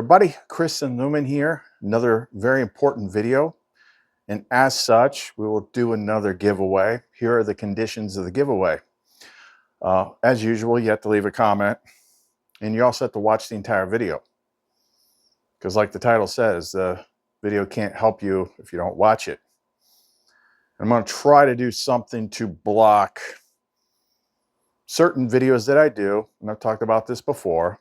Everybody, Chris and Lumen here. Another very important video. And as such, we will do another giveaway. Here are the conditions of the giveaway. As usual, you have to leave a comment. And you also have to watch the entire video. Because like the title says, the video can't help you if you don't watch it. I'm going to try to do something to block certain videos that I do. And I've talked about this before.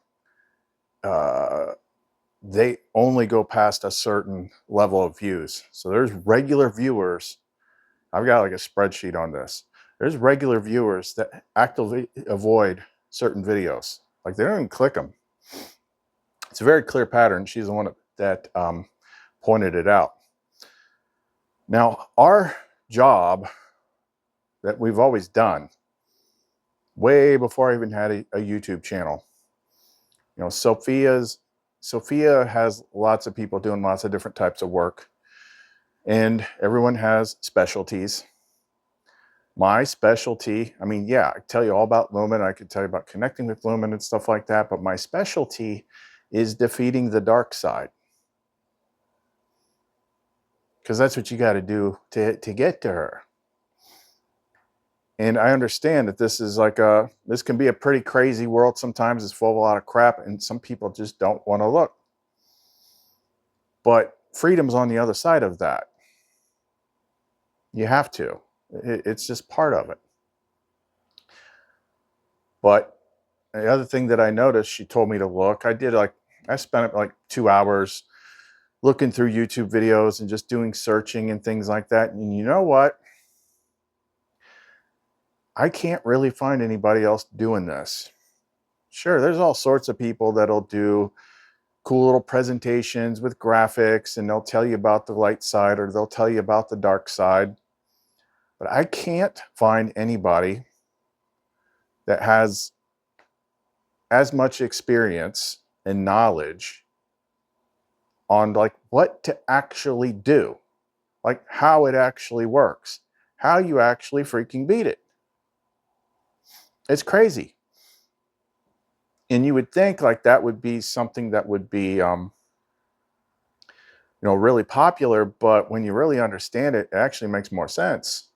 They only go past a certain level of views. So there's regular viewers. I've got like a spreadsheet on this. There's regular viewers that actively avoid certain videos. Like they don't even click them. It's a very clear pattern. She's the one that pointed it out. Now, our job that we've always done, way before I even had a YouTube channel, you know, Sophia has lots of people doing lots of different types of work, and everyone has specialties. My specialty, I mean, yeah, I tell you all about Lumen. I could tell you about connecting with Lumen and stuff like that, but my specialty is defeating the dark side. Because that's what you got to do to get to her. And I understand that this is like this can be a pretty crazy world sometimes. It's full of a lot of crap, and some people just don't want to look. But freedom's on the other side of that. You have to. It's just part of it. But the other thing that I noticed, she told me to look. I spent like 2 hours looking through YouTube videos and just doing searching and things like that. And you know what? I can't really find anybody else doing this. Sure, there's all sorts of people that'll do cool little presentations with graphics, and they'll tell you about the light side or they'll tell you about the dark side. But I can't find anybody that has as much experience and knowledge on like what to actually do, like how it actually works, how you actually freaking beat it. It's crazy. And you would think like that would be something that would be really popular, but when you really understand it, it actually makes more sense.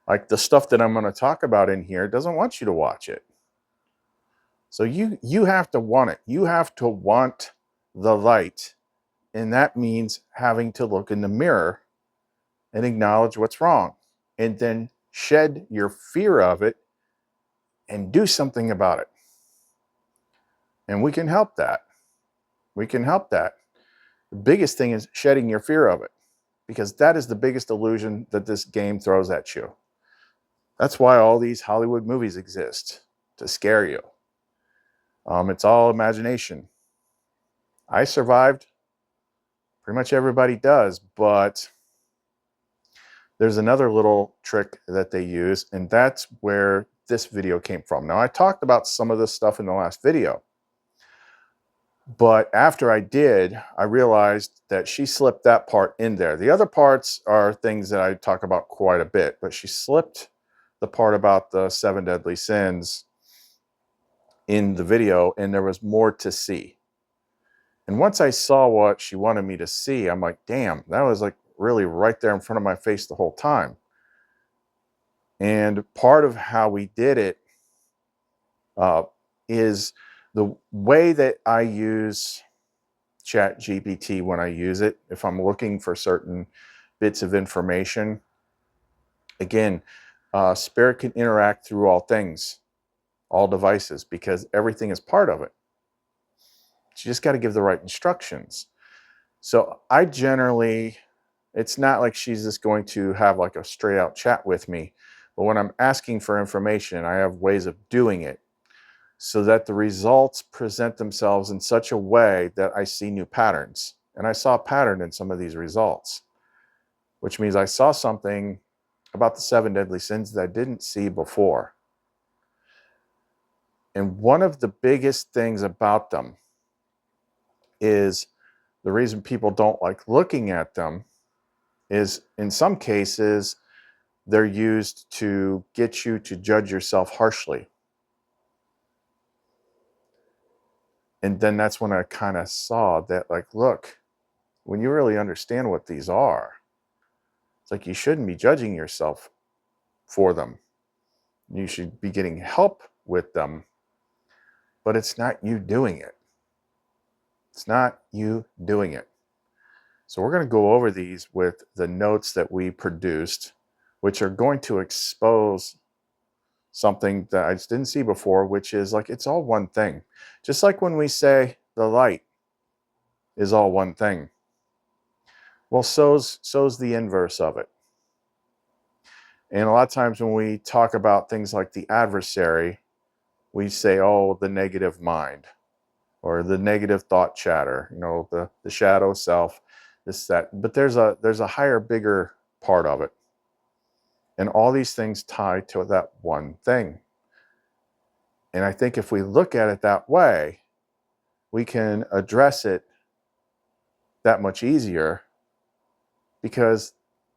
Like the stuff that I'm going to talk about in here doesn't want you to watch it. So you have to want it. You have to want the light. And that means having to look in the mirror and acknowledge what's wrong. And then shed your fear of it and do something about it. And we can help that. We can help that. The biggest thing is shedding your fear of it, because that is the biggest illusion that this game throws at you. That's why all these Hollywood movies exist, to scare you. It's all imagination. I survived. Pretty much everybody does, but there's another little trick that they use, and that's where this video came from. Now, I talked about some of this stuff in the last video, but after I did, I realized that she slipped that part in there. The other parts are things that I talk about quite a bit, but she slipped the part about the 7 deadly sins in the video, and there was more to see. And once I saw what she wanted me to see, I'm like, damn, that was like really right there in front of my face the whole time. And part of how we did it is the way that I use ChatGPT when I use it. If I'm looking for certain bits of information, again, Spirit can interact through all things, all devices, because everything is part of it. You just got to give the right instructions. So I generally, it's not like she's just going to have like a straight out chat with me, but when I'm asking for information, I have ways of doing it so that the results present themselves in such a way that I see new patterns. And I saw a pattern in some of these results, which means I saw something about the 7 deadly sins that I didn't see before. And one of the biggest things about them is the reason people don't like looking at them is in some cases, they're used to get you to judge yourself harshly. And then that's when I kind of saw that, like, look, when you really understand what these are, it's like you shouldn't be judging yourself for them. You should be getting help with them, but it's not you doing it. It's not you doing it. So we're going to go over these with the notes that we produced, which are going to expose something that I just didn't see before, which is like it's all one thing. Just like when we say the light is all one thing. Well, so's the inverse of it. And a lot of times when we talk about things like the adversary, we say, oh, the negative mind or the negative thought chatter, the shadow self, this, that. But there's a higher, bigger part of it. And all these things tie to that one thing. And I think if we look at it that way, we can address it that much easier because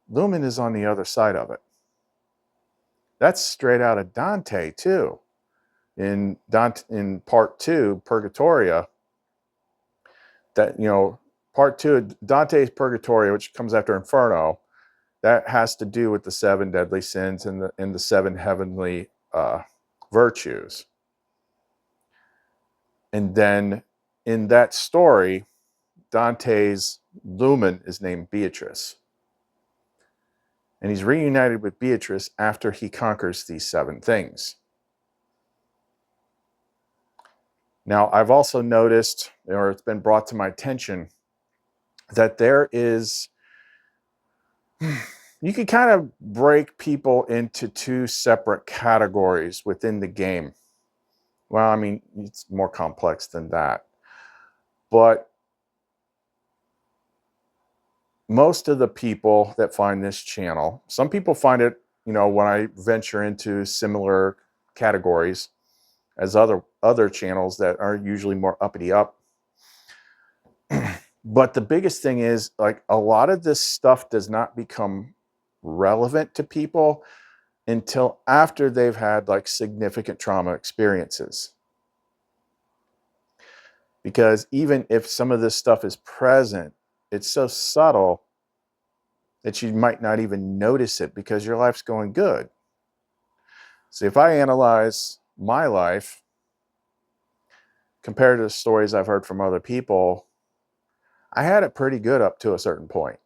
Lumen is on the other side of it. That's straight out of Dante too. In part 2, Purgatoria, that, part 2, Dante's Purgatoria, which comes after Inferno, that has to do with the 7 deadly sins and the 7 heavenly virtues. And then in that story, Dante's Lumen is named Beatrice. And he's reunited with Beatrice after he conquers these 7 things. Now, I've also noticed, or it's been brought to my attention, that there is, you can kind of break people into 2 separate categories within the game. Well, I mean, it's more complex than that. But most of the people that find this channel, some people find it, when I venture into similar categories as other channels that are usually more uppity up. But the biggest thing is, like, a lot of this stuff does not become relevant to people until after they've had like significant trauma experiences. Because even if some of this stuff is present, it's so subtle that you might not even notice it because your life's going good. So if I analyze my life compared to the stories I've heard from other people, I had it pretty good up to a certain point.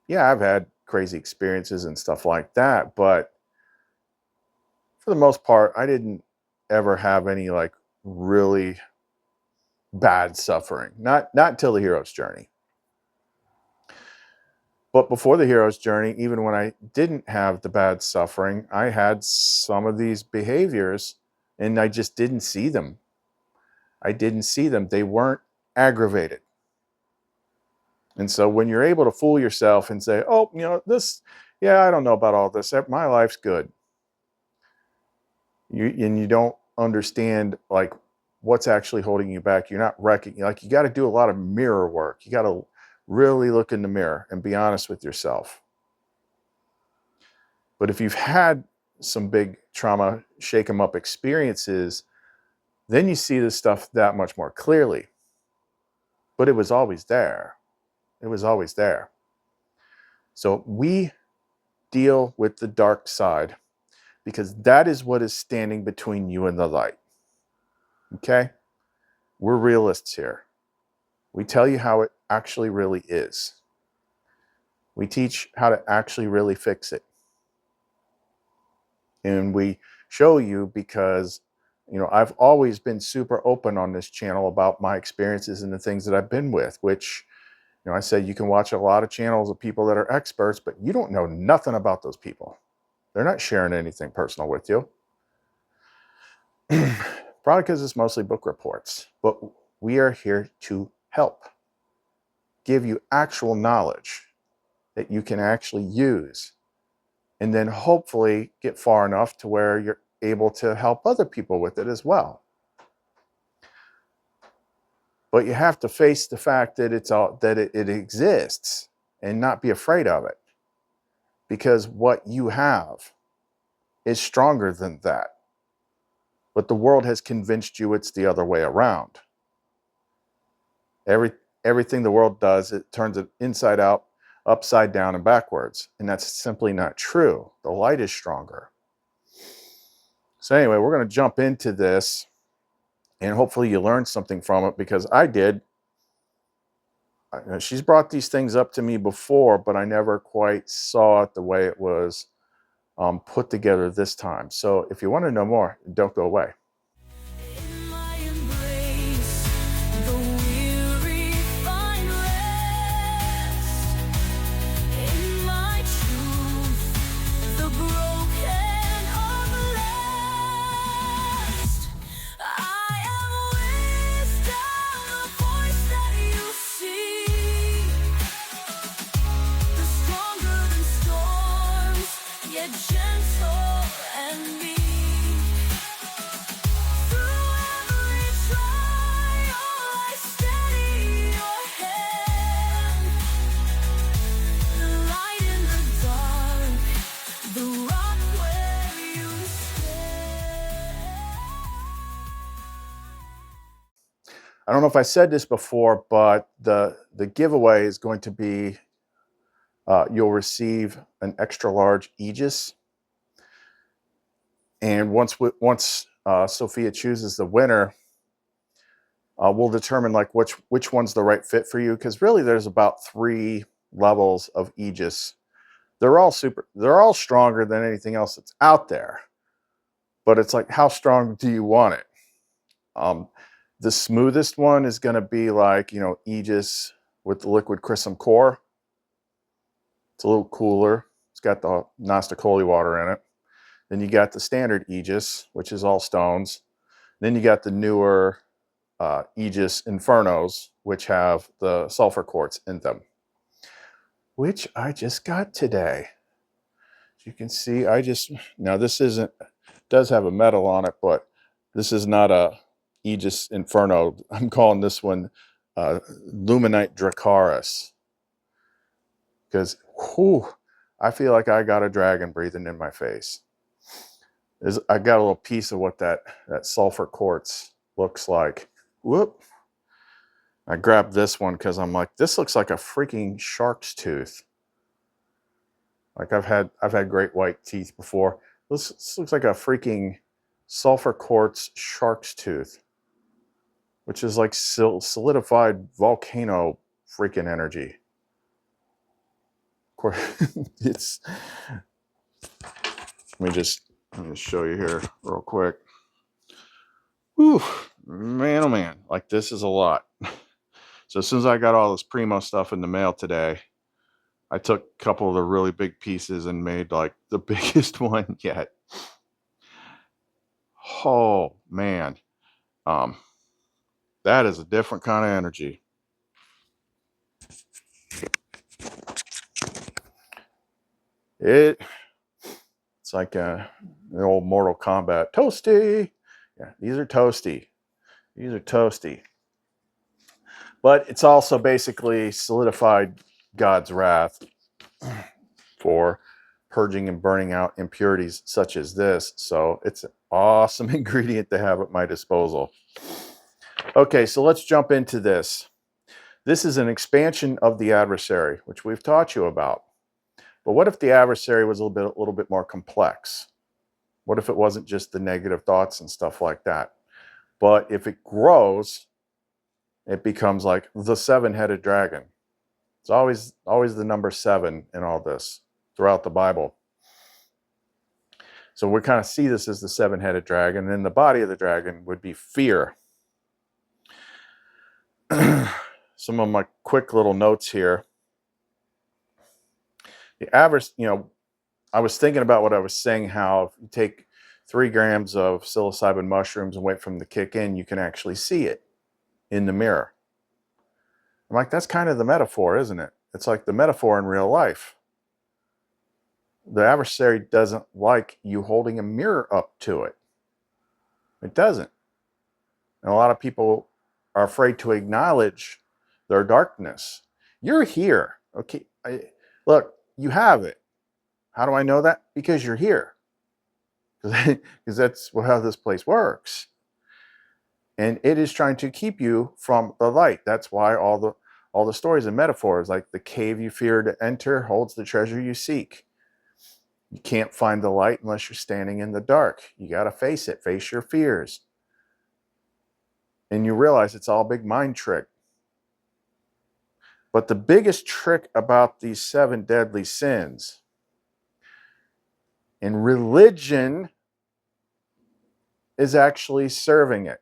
Yeah, I've had crazy experiences and stuff like that, but for the most part, I didn't ever have any like really bad suffering. Not until the hero's journey. But before the hero's journey, even when I didn't have the bad suffering, I had some of these behaviors and I just didn't see them. I didn't see them. They weren't aggravated. And so when you're able to fool yourself and say, oh, I don't know about all this. My life's good. You don't understand like what's actually holding you back. You're not like, you got to do a lot of mirror work. You got to really look in the mirror and be honest with yourself. But if you've had some big trauma, shake 'em up experiences, then you see this stuff that much more clearly. But it was always there. It was always there. So we deal with the dark side because that is what is standing between you and the light. Okay? We're realists here. We tell you how it actually really is. We teach how to actually really fix it. And we show you because, I've always been super open on this channel about my experiences and the things that I've been with, which, I said you can watch a lot of channels of people that are experts, but you don't know nothing about those people. They're not sharing anything personal with you. Probably because it's mostly book reports. But we are here to help. Give you actual knowledge that you can actually use. And then hopefully get far enough to where you're able to help other people with it as well. But you have to face the fact that it exists and not be afraid of it. Because what you have is stronger than that. But the world has convinced you it's the other way around. Every everything the world does, it turns it inside out, upside down, and backwards. And that's simply not true. The light is stronger. So anyway, we're going to jump into this, and hopefully you learned something from it, because I did. She's brought these things up to me before, but I never quite saw it the way it was put together this time. So if you want to know more, don't go away. I don't know if I said this before, but the giveaway is going to be you'll receive an extra large Aegis, and once Sophia chooses the winner, we'll determine like which one's the right fit for you, because really there's about 3 levels of Aegis. They're all stronger than anything else that's out there, but it's like, how strong do you want it? The smoothest one is going to be like, Aegis with the liquid crystal core. It's a little cooler. It's got the Gnostic holy water in it. Then you got the standard Aegis, which is all stones. Then you got the newer Aegis Infernos, which have the sulfur quartz in them, which I just got today. As you can see, now this does have a metal on it, but this is not a Aegis Inferno. I'm calling this one Luminite Dracaris, because I feel like I got a dragon breathing in my face. I got a little piece of what that sulfur quartz looks like. Whoop! I grabbed this one because I'm like, this looks like a freaking shark's tooth. Like I've had great white teeth before. This looks like a freaking sulfur quartz shark's tooth, which is like solidified volcano freaking energy. Of course, let me just show you here real quick. Whew, man, oh man, like this is a lot. So as soon as I got all this Primo stuff in the mail today, I took a couple of the really big pieces and made like the biggest one yet. Oh man, that is a different kind of energy. It's like the old Mortal Kombat toasty. Yeah, these are toasty. These are toasty. But it's also basically solidified God's wrath for purging and burning out impurities such as this. So it's an awesome ingredient to have at my disposal. Okay, so let's jump into this. This is an expansion of the adversary, which we've taught you about. But what if the adversary was a little bit more complex? What if it wasn't just the negative thoughts and stuff like that? But if it grows, it becomes like the 7-headed dragon. It's always the number 7 in all this throughout the Bible. So we kind of see this as the 7-headed dragon. And then the body of the dragon would be fear. Some of my quick little notes here. The average, I was thinking about what I was saying, how if you take 3 grams of psilocybin mushrooms and wait for them to kick in, you can actually see it in the mirror. I'm like, that's kind of the metaphor, isn't it? It's like the metaphor in real life. The adversary doesn't like you holding a mirror up to it. It doesn't. And a lot of people are afraid to acknowledge their darkness. You're here. Okay. Look, you have it. How do I know that? Because you're here. Because that's how this place works. And it is trying to keep you from the light. That's why all the stories and metaphors, like the cave you fear to enter holds the treasure you seek. You can't find the light unless you're standing in the dark. You got to face it, face your fears. And you realize it's all a big mind trick. But the biggest trick about these 7 deadly sins, and religion is actually serving it.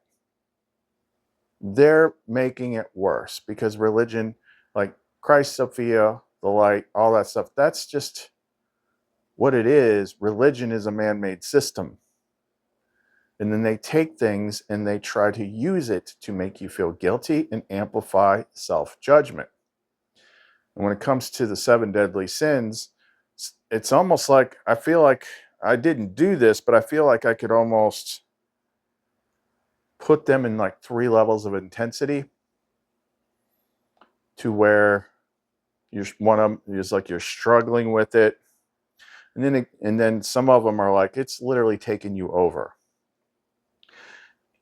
They're making it worse because religion, like Christ, Sophia, the light, all that stuff, that's just what it is. Religion is a man-made system. And then they take things and they try to use it to make you feel guilty and amplify self-judgment. And when it comes to the 7 deadly sins, it's almost like, I feel like I didn't do this, but I feel like I could almost put them in like 3 levels of intensity, to where one of them is like you're struggling with it. And then some of them are like, it's literally taking you over.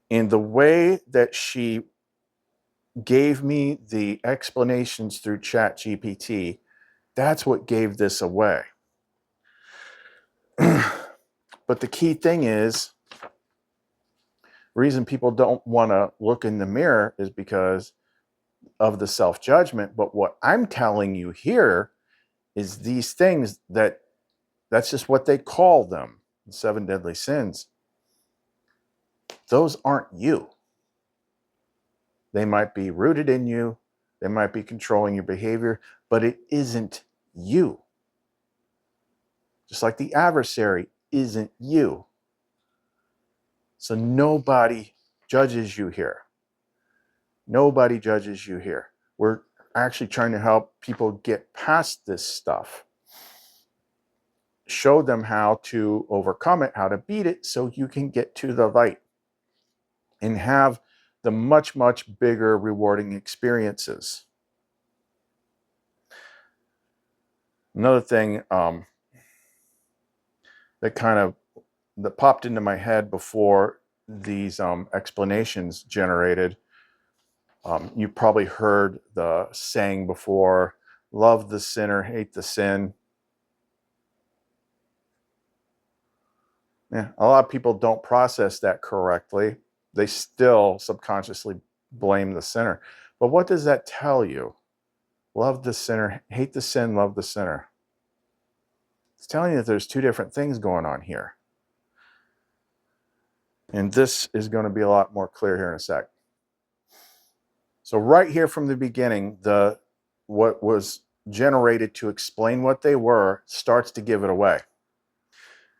And the way that she gave me the explanations through ChatGPT, that's what gave this away. But the key thing is, the reason people don't want to look in the mirror is because of the self-judgment. But what I'm telling you here is these things that's just what they call them, the 7 deadly sins. Those aren't you. They might be rooted in you. They might be controlling your behavior, but it isn't you. Just like the adversary isn't you. So nobody judges you here. Nobody judges you here. We're actually trying to help people get past this stuff. Show them how to overcome it, how to beat it, so you can get to the light and have the much, much bigger rewarding experiences. Another thing that popped into my head before these explanations generated, you probably heard the saying before, love the sinner, hate the sin. Yeah, a lot of people don't process that correctly. They still subconsciously blame the sinner. But what does that tell you? Love the sinner, hate the sin, love the sinner. It's telling you that there's 2 different things going on here. And this is going to be a lot more clear here in a sec. So right here from the beginning, what was generated to explain what they were starts to give it away.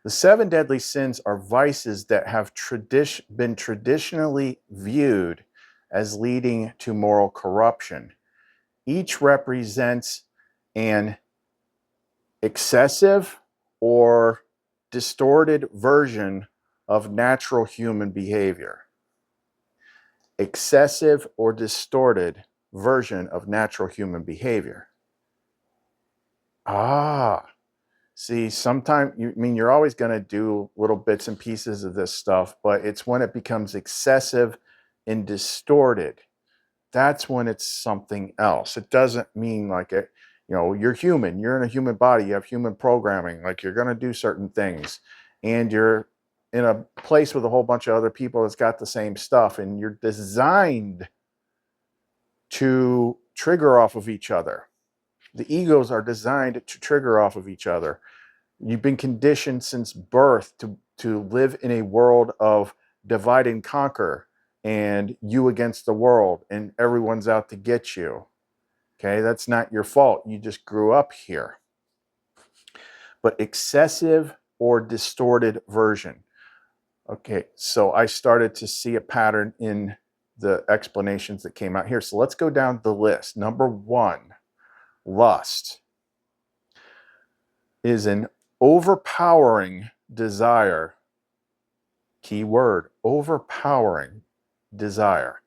The 7 deadly sins are vices that have been traditionally viewed as leading to moral corruption. Each represents an excessive or distorted version of natural human behavior. Excessive or distorted version of natural human behavior. See, sometimes, you're always going to do little bits and pieces of this stuff, but it's when it becomes excessive and distorted. That's when it's something else. It doesn't mean like it, you're human, you're in a human body, you have human programming, like you're going to do certain things, and you're in a place with a whole bunch of other people that's got the same stuff, and you're designed to trigger off of each other. The egos are designed to trigger off of each other. You've been conditioned since birth to live in a world of divide and conquer, and you against the world, and everyone's out to get you. Okay, that's not your fault. You just grew up here. But excessive or distorted version. Okay, so I started to see a pattern in the explanations that came out here. So let's go down the list. Number 1, lust is an overpowering desire. Key word, overpowering desire.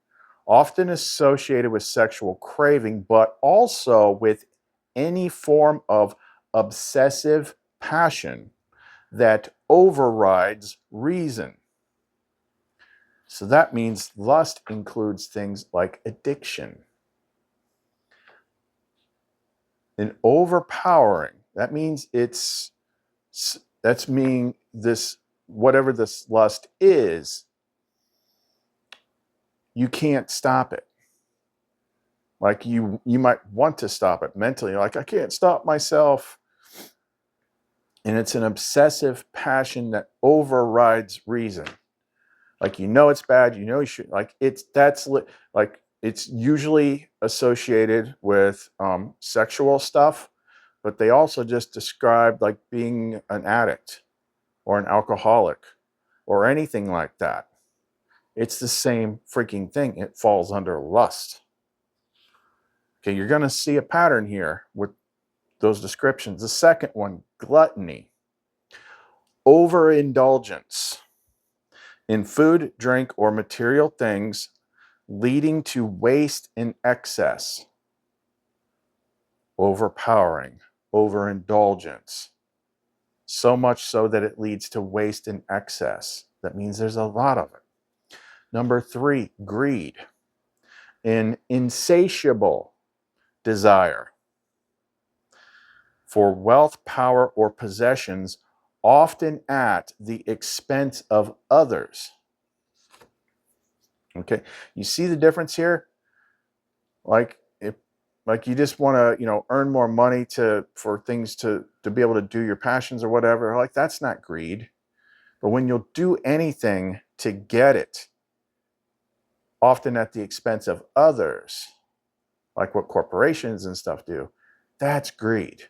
Often associated with sexual craving, but also with any form of obsessive passion that overrides reason. So that means lust includes things like addiction. And overpowering, that means this, whatever this lust is, you can't stop it. Like you might want to stop it mentally, like I can't stop myself. And it's an obsessive passion that overrides reason. Like, it's bad, you should, like, it's usually associated with sexual stuff, but they also just describe like being an addict or an alcoholic or anything like that. It's the same freaking thing. It falls under lust. Okay, you're going to see a pattern here with those descriptions. The second one, gluttony, overindulgence in food, drink, or material things, leading to waste and excess. Overpowering, overindulgence. So much so that it leads to waste and excess. That means there's a lot of it. Number 3, greed. An insatiable desire for wealth, power, or possessions, often at the expense of others. Okay, you see the difference here? Like you just want to, earn more money for things to be able to do your passions or whatever. Like, that's not greed. But when you'll do anything to get it, often at the expense of others, like what corporations and stuff do, that's greed.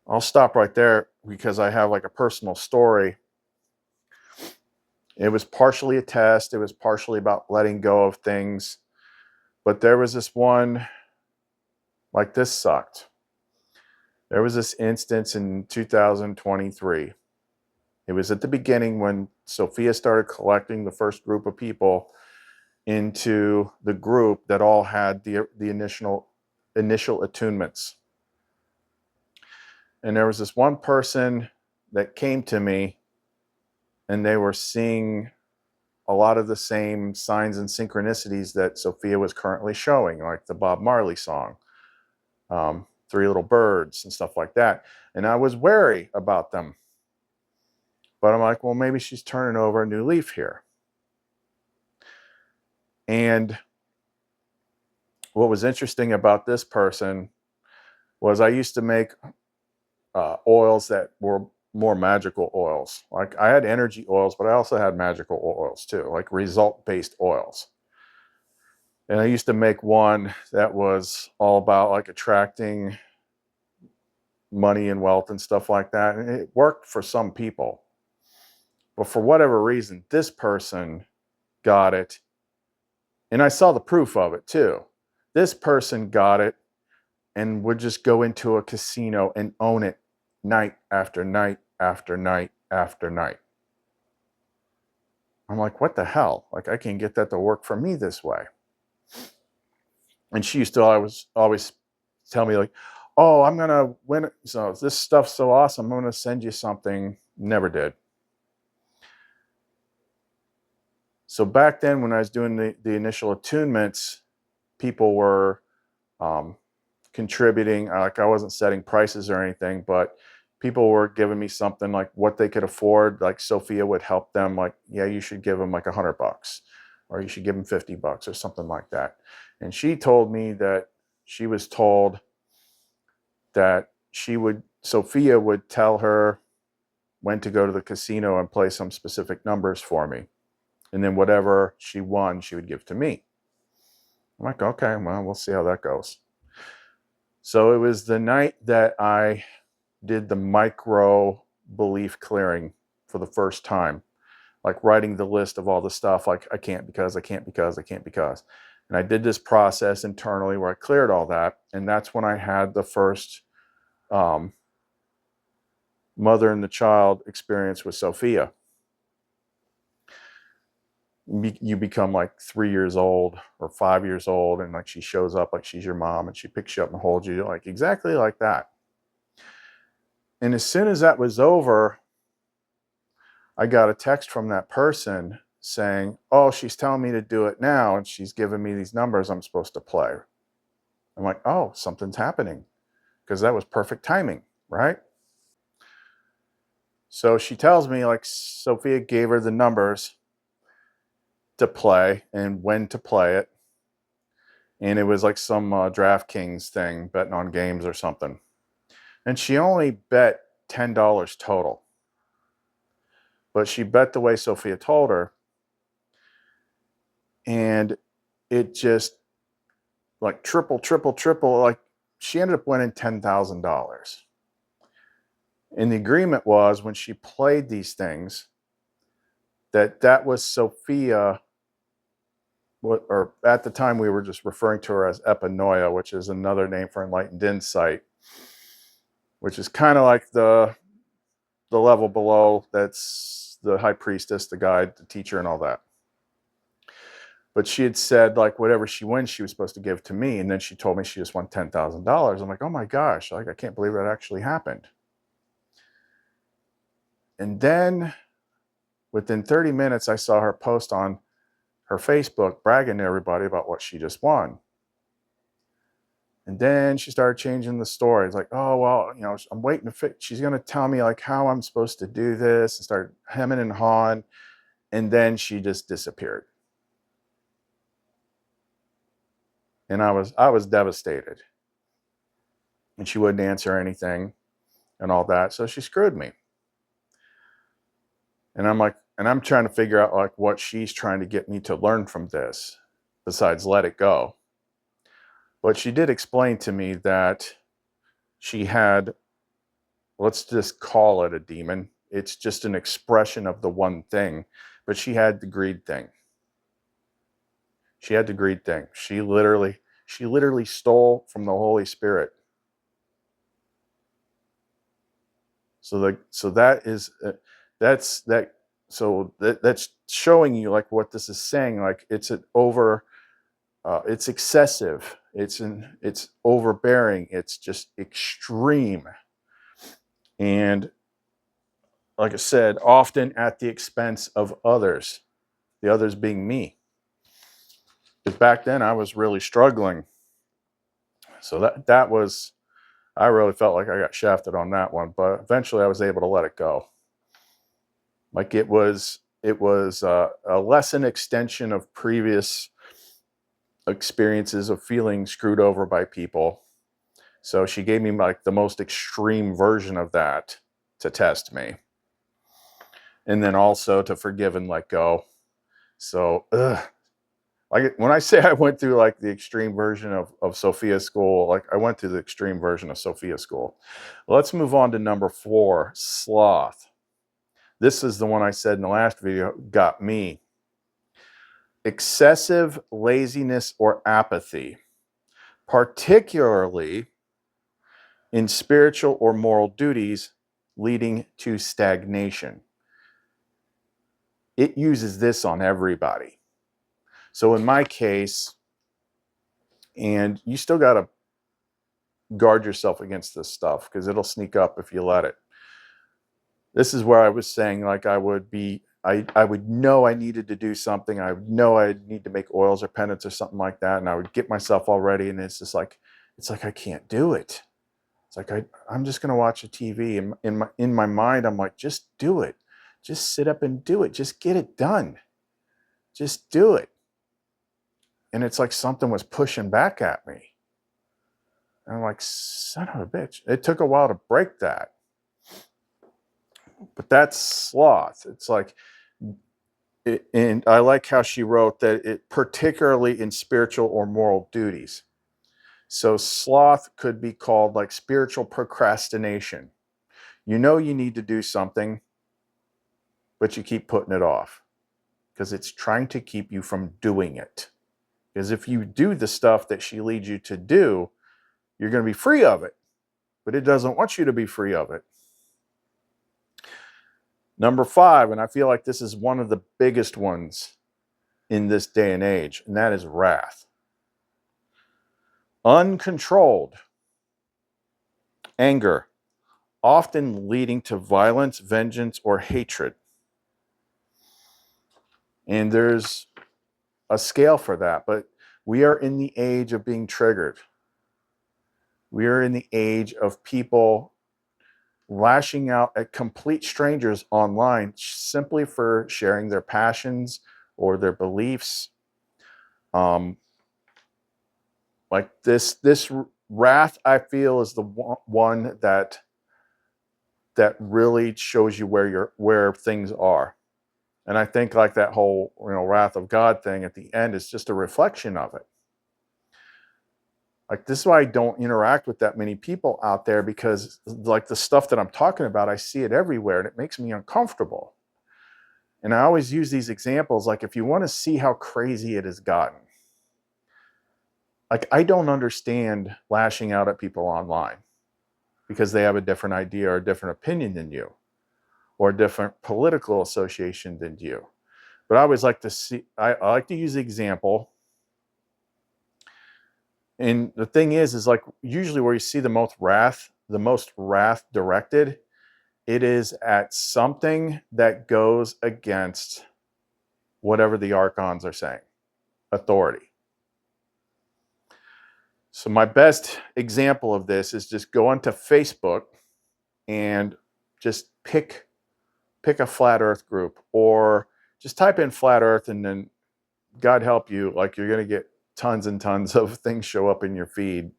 I'll stop right there because I have like a personal story. It was partially a test. It was partially about letting go of things. But there was this one, like, this sucked. There was this instance in 2023. It was at the beginning when Sophia started collecting the first group of people into the group that all had the initial attunements. And there was this one person that came to me, and they were seeing a lot of the same signs and synchronicities that Sophia was currently showing, like the Bob Marley song, Three Little Birds and stuff like that. And I was wary about them. But I'm like, well, maybe she's turning over a new leaf here. And what was interesting about this person was I used to make oils that were more magical oils. Like, I had energy oils, but I also had magical oils too, like result-based oils. And I used to make one that was all about like attracting money and wealth and stuff like that. And it worked for some people. But for whatever reason, this person got it. And I saw the proof of it too. This person got it and would just go into a casino and own it night after night after night after night. I'm like, what the hell? Like, I can't get that to work for me this way. And she used to always tell me, like, oh, I'm going to win. So this stuff's so awesome, I'm going to send you something. Never did. So back then, when I was doing the initial attunements, people were contributing. Like, I wasn't setting prices or anything, but people were giving me something like what they could afford. Like, Sophia would help them, like, yeah, you should give them like $100, or you should give them $50 or something like that. And she told me that she was told that Sophia would tell her when to go to the casino and play some specific numbers for me. And then whatever she won, she would give to me. I'm like, okay, well, we'll see how that goes. So it was the night that I did the micro belief clearing for the first time, like writing the list of all the stuff, like I can't because, I can't because, I can't because. And I did this process internally where I cleared all that. And that's when I had the first mother and the child experience with Sophia. You become like 3 years old or 5 years old, and like she shows up like she's your mom, and she picks you up and holds you like exactly like that. And as soon as that was over, I got a text from that person saying, oh, she's telling me to do it now, and she's giving me these numbers I'm supposed to play. I'm like, oh, something's happening, because that was perfect timing, right? So she tells me, like, Sophia gave her the numbers to play and when to play it. And it was like some DraftKings thing, betting on games or something. And she only bet $10 total. But she bet the way Sophia told her. And it just like triple. Like she ended up winning $10,000. And the agreement was when she played these things that was Sophia, or at the time we were just referring to her as epinoia, which is another name for enlightened insight, which is kind of like the level below. That's the high priestess, the guide, the teacher, and all that. But she had said, like, whatever she wins, she was supposed to give to me. And then she told me she just won $10,000. I'm like, oh my gosh, like, I can't believe that actually happened. And then within 30 minutes, I saw her post on her Facebook bragging to everybody about what she just won. And then she started changing the story. It's like, oh, well, you know, I'm waiting to she's going to tell me like how I'm supposed to do this, and start hemming and hawing. And then she just disappeared. And I was devastated. And she wouldn't answer anything and all that. So she screwed me. And I'm like, and I'm trying to figure out like what she's trying to get me to learn from this, besides let it go. But she did explain to me that she had, let's just call it a demon. It's just an expression of the one thing, but she had the greed thing. She had the greed thing. She literally stole from the Holy Spirit. So that's showing you like what this is saying. Like it's excessive. It's overbearing. It's just extreme. And like I said, often at the expense of others, the others being me. Because back then I was really struggling. So that was, I really felt like I got shafted on that one, but eventually I was able to let it go. Like it was a lesson extension of previous experiences of feeling screwed over by people. So she gave me like the most extreme version of that to test me. And then also to forgive and let go. So, like when I say I went through like the extreme version of Sophia school, like I went through the extreme version of Sophia school. Let's move on to number 4, sloth. This is the one I said in the last video got me. Excessive laziness or apathy, particularly in spiritual or moral duties, leading to stagnation. It uses this on everybody. So in my case, and you still got to guard yourself against this stuff because it'll sneak up if you let it. This is where I was saying like I would know I needed to do something. I would know I need to make oils or pendants or something like that. And I would get myself all ready. And it's just like, I can't do it. It's like, I'm just going to watch a TV. And in my mind, I'm like, just do it. Just sit up and do it. Just get it done. Just do it. And it's like something was pushing back at me. And I'm like, son of a bitch. It took a while to break that. But that's sloth. It's like, and I like how she wrote that it particularly in spiritual or moral duties. So sloth could be called like spiritual procrastination. You know you need to do something, but you keep putting it off because it's trying to keep you from doing it. Because if you do the stuff that she leads you to do, you're going to be free of it, but it doesn't want you to be free of it. Number 5, and I feel like this is one of the biggest ones in this day and age, and that is wrath. Uncontrolled anger, often leading to violence, vengeance, or hatred. And there's a scale for that, but we are in the age of being triggered. We are in the age of people lashing out at complete strangers online simply for sharing their passions or their beliefs. Like this wrath, I feel, is the one that really shows you where things are. And I think like that whole, wrath of God thing at the end is just a reflection of it. Like, this is why I don't interact with that many people out there, because like the stuff that I'm talking about, I see it everywhere and it makes me uncomfortable. And I always use these examples. Like, if you want to see how crazy it has gotten, like, I don't understand lashing out at people online because they have a different idea or a different opinion than you, or a different political association than you. But I always like to see, I like to use the example. And the thing is like, usually where you see the most wrath directed, it is at something that goes against whatever the archons are saying, authority. So my best example of this is just go onto Facebook and just pick a flat earth group, or just type in flat earth, and then God help you, like, you're going to get tons and tons of things show up in your feed.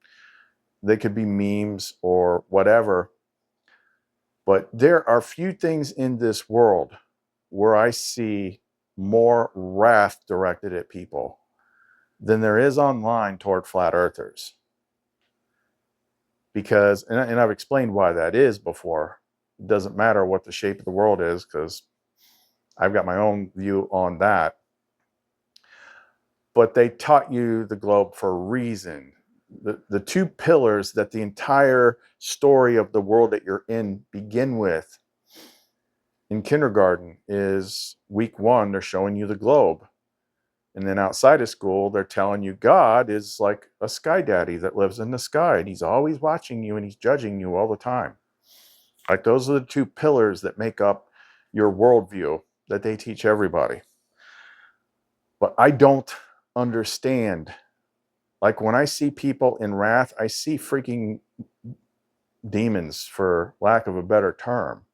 They could be memes or whatever. But there are few things in this world where I see more wrath directed at people than there is online toward flat earthers. Because, and I've explained why that is before. It doesn't matter what the shape of the world is, because I've got my own view on that. But they taught you the globe for a reason. The two pillars that the entire story of the world that you're in begin with in kindergarten is, week 1, they're showing you the globe. And then outside of school, they're telling you God is like a sky daddy that lives in the sky, and he's always watching you and he's judging you all the time. Like, those are the two pillars that make up your worldview that they teach everybody. But I don't understand. Like, when I see people in wrath, I see freaking demons, for lack of a better term.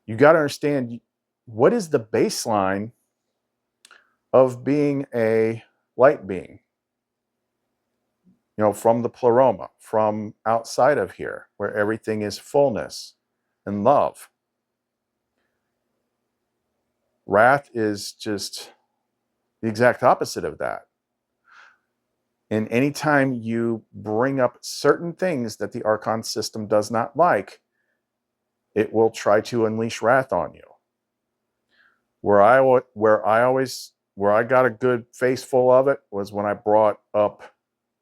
You got to understand, what is the baseline of being a light being? From the pleroma, from outside of here, where everything is fullness and love. Wrath is just the exact opposite of that. And anytime you bring up certain things that the Archon system does not like, it will try to unleash wrath on you. Where I got a good face full of it was when I brought up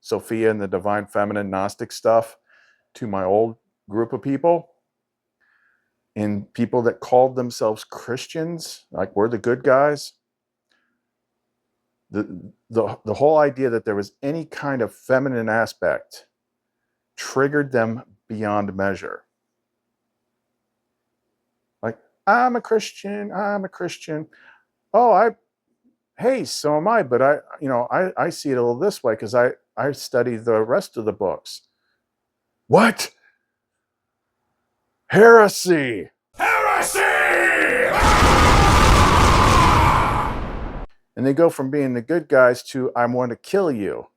Sophia and the divine feminine Gnostic stuff to my old group of people. And people that called themselves Christians, like, we're the good guys. The whole idea that there was any kind of feminine aspect triggered them beyond measure. Like, I'm a Christian. Oh, hey, so am I. But I see it a little this way, because I study the rest of the books. What? Heresy! And they go from being the good guys to, I want to kill you.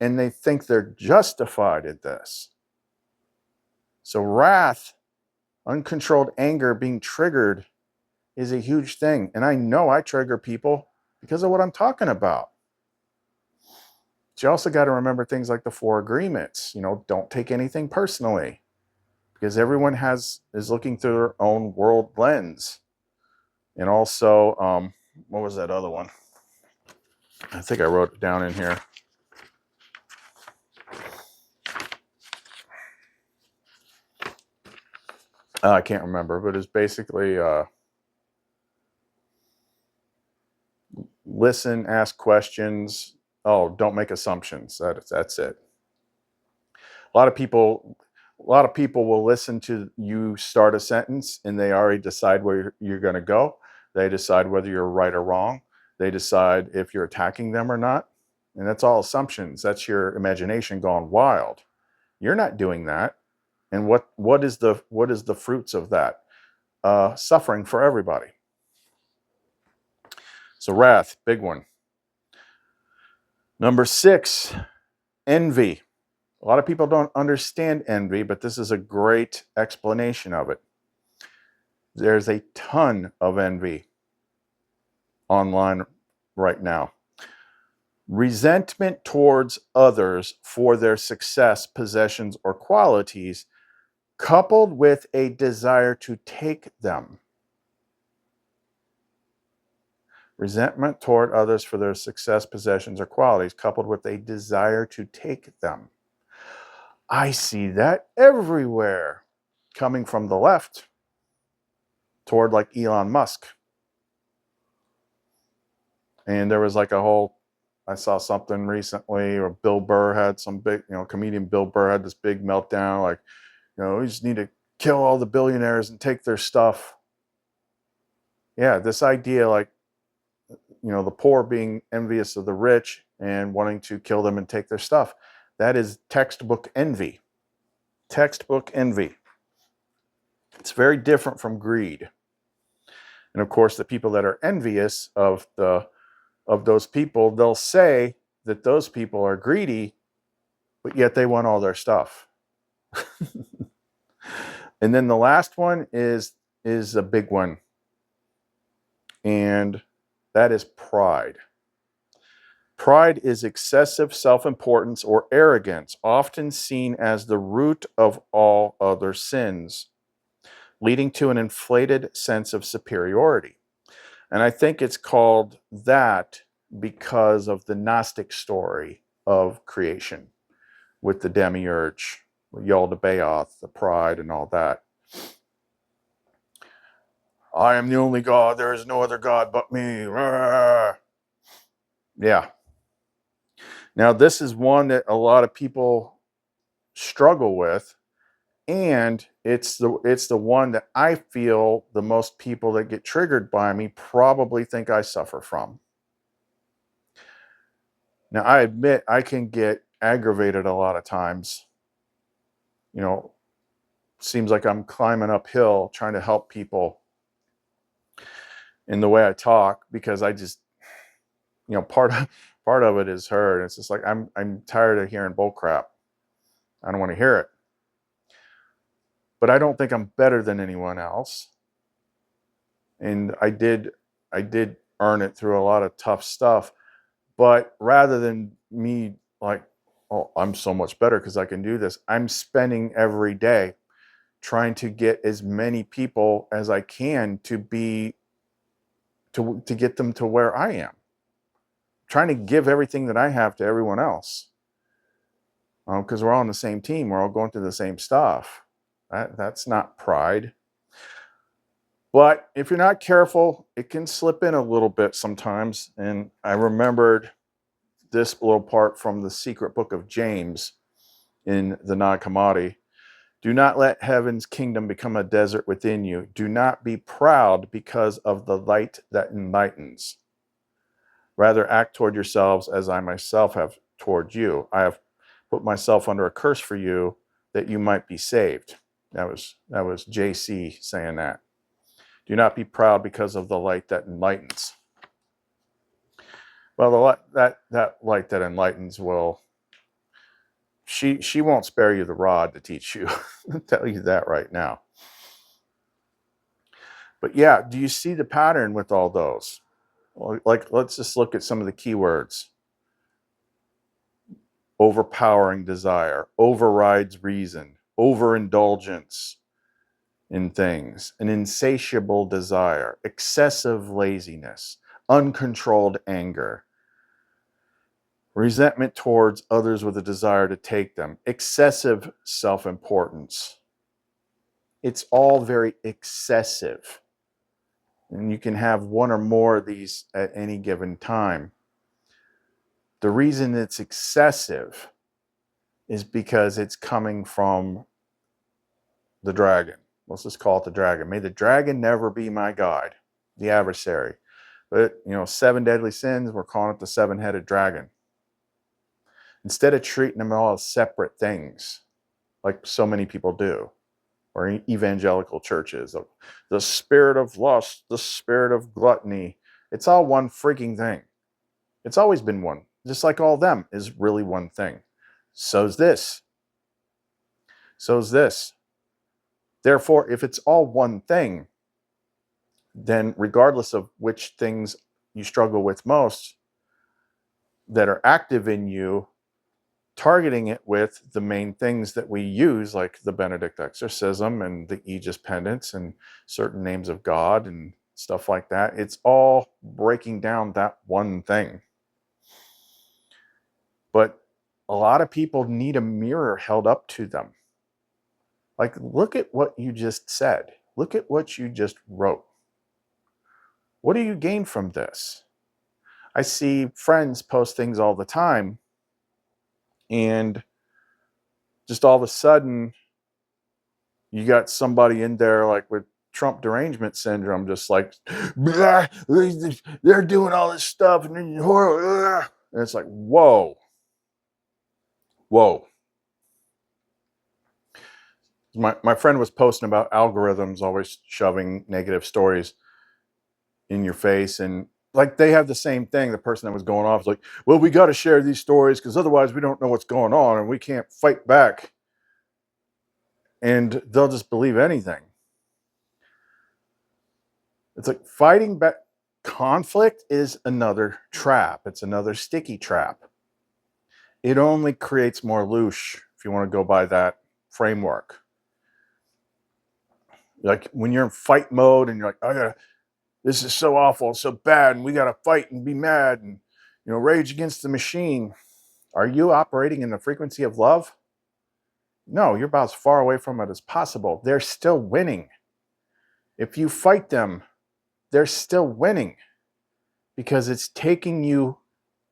And they think they're justified at this. So wrath, uncontrolled anger being triggered, is a huge thing. And I know I trigger people because of what I'm talking about. But you also got to remember things like the 4 agreements. Don't take anything personally, because everyone is looking through their own world lens. And also, what was that other one? I think I wrote it down in here. I can't remember, but it's basically listen, ask questions. Oh, don't make assumptions. That's it. A lot of people will listen to you start a sentence and they already decide where you're going to go. They decide whether you're right or wrong. They decide if you're attacking them or not. And that's all assumptions. That's your imagination gone wild. You're not doing that. And what is the fruits of that? Suffering for everybody. So wrath, big one. Number 6, envy. A lot of people don't understand envy, but this is a great explanation of it. There's a ton of envy online right now. Resentment towards others for their success, possessions, or qualities, coupled with a desire to take them. Resentment toward others for their success, possessions, or qualities, coupled with a desire to take them. I see that everywhere, coming from the left toward like Elon Musk. And there was like I saw something recently, or Bill Burr had some big, comedian Bill Burr had this big meltdown, like, we just need to kill all the billionaires and take their stuff. Yeah, this idea, like, the poor being envious of the rich and wanting to kill them and take their stuff. That is textbook envy. Textbook envy. It's very different from greed. And of course, the people that are envious of those people, they'll say that those people are greedy, but yet they want all their stuff. And then the last one is a big one. And that is pride. Pride is excessive self-importance or arrogance, often seen as the root of all other sins, leading to an inflated sense of superiority. And I think it's called that because of the Gnostic story of creation with the demiurge, Yaldabaoth, the pride and all that. I am the only God. There is no other God but me. Yeah. Now, this is one that a lot of people struggle with, and it's the one that I feel the most people that get triggered by me probably think I suffer from. Now, I admit I can get aggravated a lot of times. Seems like I'm climbing uphill trying to help people in the way I talk, because I just, part of it is hurt. It's just like I'm tired of hearing bull crap. I don't want to hear it. But I don't think I'm better than anyone else. And I did earn it through a lot of tough stuff. But rather than me like, oh, I'm so much better because I can do this, I'm spending every day trying to get as many people as I can to get them to where I am. Trying to give everything that I have to everyone else. Because we're all on the same team. We're all going through the same stuff. That's not pride. But if you're not careful, it can slip in a little bit sometimes. And I remembered this little part from the secret book of James in the Nag Hammadi. Do not let heaven's kingdom become a desert within you. Do not be proud because of the light that enlightens. Rather, act toward yourselves as I myself have toward you. I have put myself under a curse for you, that you might be saved. That was JC saying that. Do not be proud because of the light that enlightens. Well, that light that enlightens will, she won't spare you the rod to teach you. I'll tell you that right now. But yeah, do you see the pattern with all those? Like, let's just look at some of the keywords. Overpowering desire, overrides reason, overindulgence in things, an insatiable desire, excessive laziness, uncontrolled anger, resentment towards others with a desire to take them, excessive self-importance. It's all very excessive. And you can have one or more of these at any given time. The reason it's excessive is because it's coming from the dragon. Let's just call it the dragon. May the dragon never be my guide. the adversary. But, 7 deadly sins, we're calling it the seven-headed dragon. Instead of treating them all as separate things, like so many people do, or evangelical churches, the spirit of lust, the spirit of gluttony, it's all one freaking thing. It's always been one. Just like all of them is really one thing. So's this. So's this. Therefore, if it's all one thing, then regardless of which things you struggle with most that are active in you, targeting it with the main things that we use, like the Benedict exorcism and the Aegis pendants and certain names of God and stuff like that, it's all breaking down that one thing. But a lot of people need a mirror held up to them. Like, look at what you just said. Look at what you just wrote. What do you gain from this? I see friends post things all the time, and just all of a sudden, you got somebody in there like with Trump derangement syndrome, just like, blah, they're doing all this stuff, and then and it's like, whoa. My friend was posting about algorithms always shoving negative stories in your face, and like they have the same thing. The person that was going off is like, well, we got to share these stories because otherwise we don't know what's going on and we can't fight back, and they'll just believe anything. It's like fighting back. Conflict is another trap. It's another sticky trap. It only creates more loosh, if you want to go by that framework. Like when you're in fight mode and you're like, this is so awful, so bad, and we got to fight and be mad and, rage against the machine. Are you operating in the frequency of love? No, you're about as far away from it as possible. They're still winning. If you fight them, they're still winning because it's taking you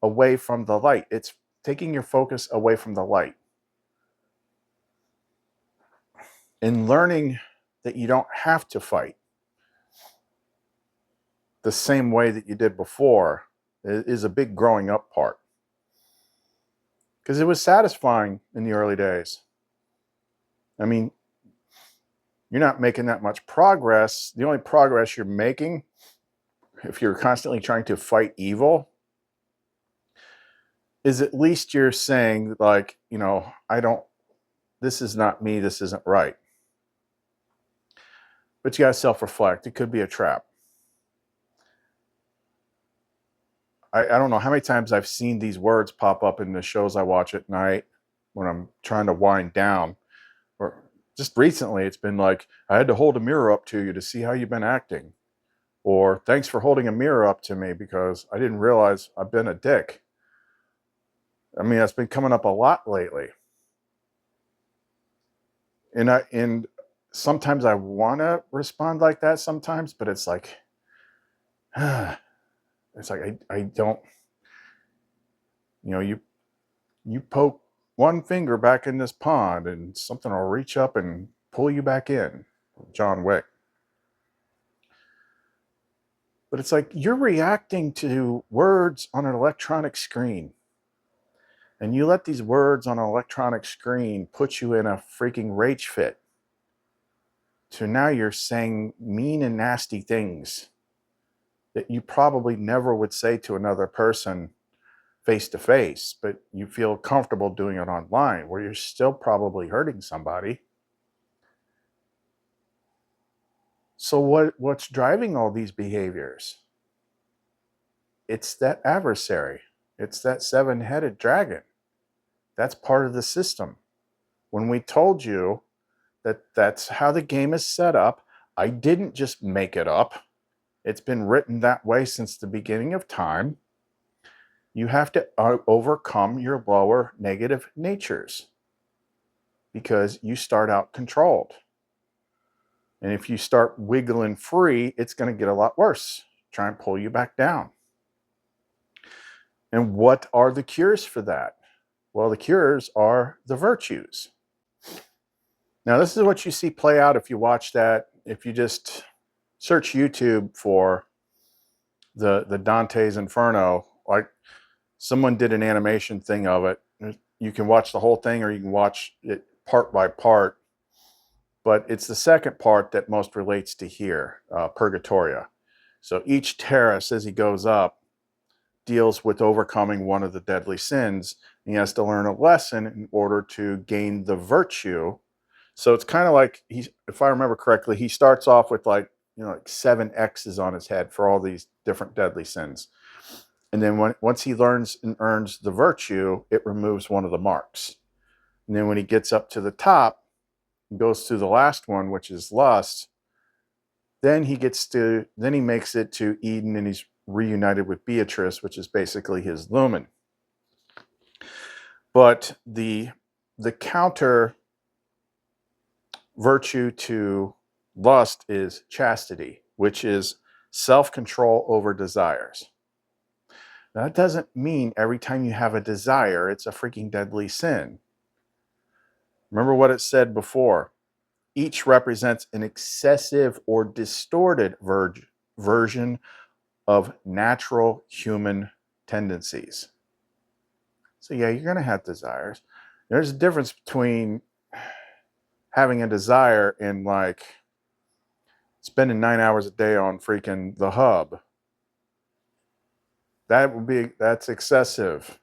away from the light. It's taking your focus away from the light. And learning that you don't have to fight the same way that you did before is a big growing up part. Because it was satisfying in the early days. I mean, you're not making that much progress. The only progress you're making, if you're constantly trying to fight evil, is at least you're saying, like, this is not me, this isn't right. But you got to self-reflect. It could be a trap. I don't know how many times I've seen these words pop up in the shows I watch at night when I'm trying to wind down. Or just recently, it's been like, I had to hold a mirror up to you to see how you've been acting. Or thanks for holding a mirror up to me because I didn't realize I've been a dick. I mean, that's been coming up a lot lately. And sometimes I want to respond like that sometimes, but it's like, it's like I don't, you poke one finger back in this pond and something will reach up and pull you back in. John Wick. But it's like you're reacting to words on an electronic screen. And you let these words on an electronic screen put you in a freaking rage fit. So now you're saying mean and nasty things that you probably never would say to another person face to face, but you feel comfortable doing it online, where you're still probably hurting somebody. So what's driving all these behaviors? It's that adversary. It's that seven-headed dragon. That's part of the system. When we told you that that's how the game is set up, I didn't just make it up. It's been written that way since the beginning of time. You have to overcome your lower negative natures because you start out controlled. And if you start wiggling free, it's going to get a lot worse. Try and pull you back down. And what are the cures for that? Well, the cures are the virtues. Now, this is what you see play out if you watch that. If you just search YouTube for the Dante's Inferno. Like, someone did an animation thing of it. You can watch the whole thing or you can watch it part by part. But it's the second part that most relates to here, Purgatoria. So each terrace, as he goes up, deals with overcoming one of the deadly sins. He has to learn a lesson in order to gain the virtue. So it's kind of like, if I remember correctly, he starts off with like 7 X's on his head for all these different deadly sins. And then once he learns and earns the virtue, it removes one of the marks. And then when he gets up to the top, goes through the last one, which is lust, then he makes it to Eden, and he's reunited with Beatrice, which is basically his lumen. But the counter virtue to lust is chastity, which is self-control over desires. Now, that doesn't mean every time you have a desire, it's a freaking deadly sin. Remember what it said before. Each represents an excessive or distorted version of natural human tendencies. So yeah, you're going to have desires. There's a difference between having a desire and like spending 9 hours a day on freaking the hub. That's excessive.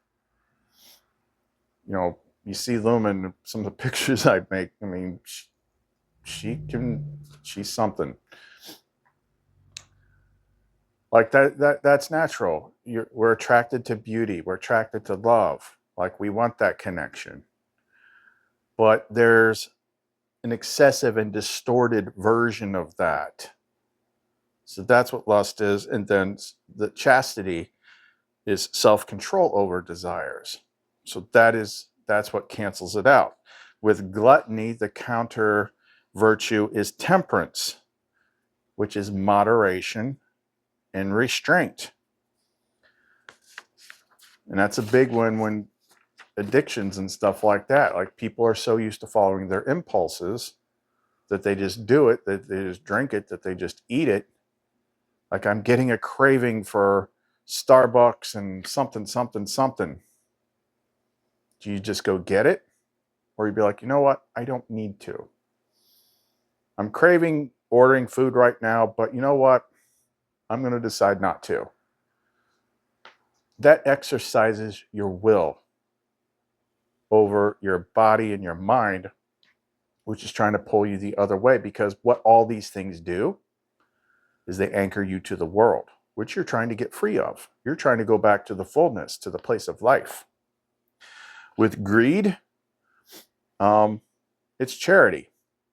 You see Lumen, some of the pictures I make, I mean, she's something. Like that's natural. We're attracted to beauty. We're attracted to love. Like, we want that connection. But there's an excessive and distorted version of that. So that's what lust is. And then the chastity is self-control over desires. So that's what cancels it out. With gluttony, the counter virtue is temperance, which is moderation and restraint. And that's a big one when addictions and stuff like that. Like, people are so used to following their impulses that they just do it, that they just drink it, that they just eat it. Like, I'm getting a craving for Starbucks and something, something, something. Do you just go get it? Or you'd be like, you know what? I don't need to. I'm craving ordering food right now, but you know what? I'm going to decide not to. That exercises your will over your body and your mind, which is trying to pull you the other way, because what all these things do is they anchor you to the world, which you're trying to get free of. You're trying to go back to the fullness, to the place of life. With greed, it's charity,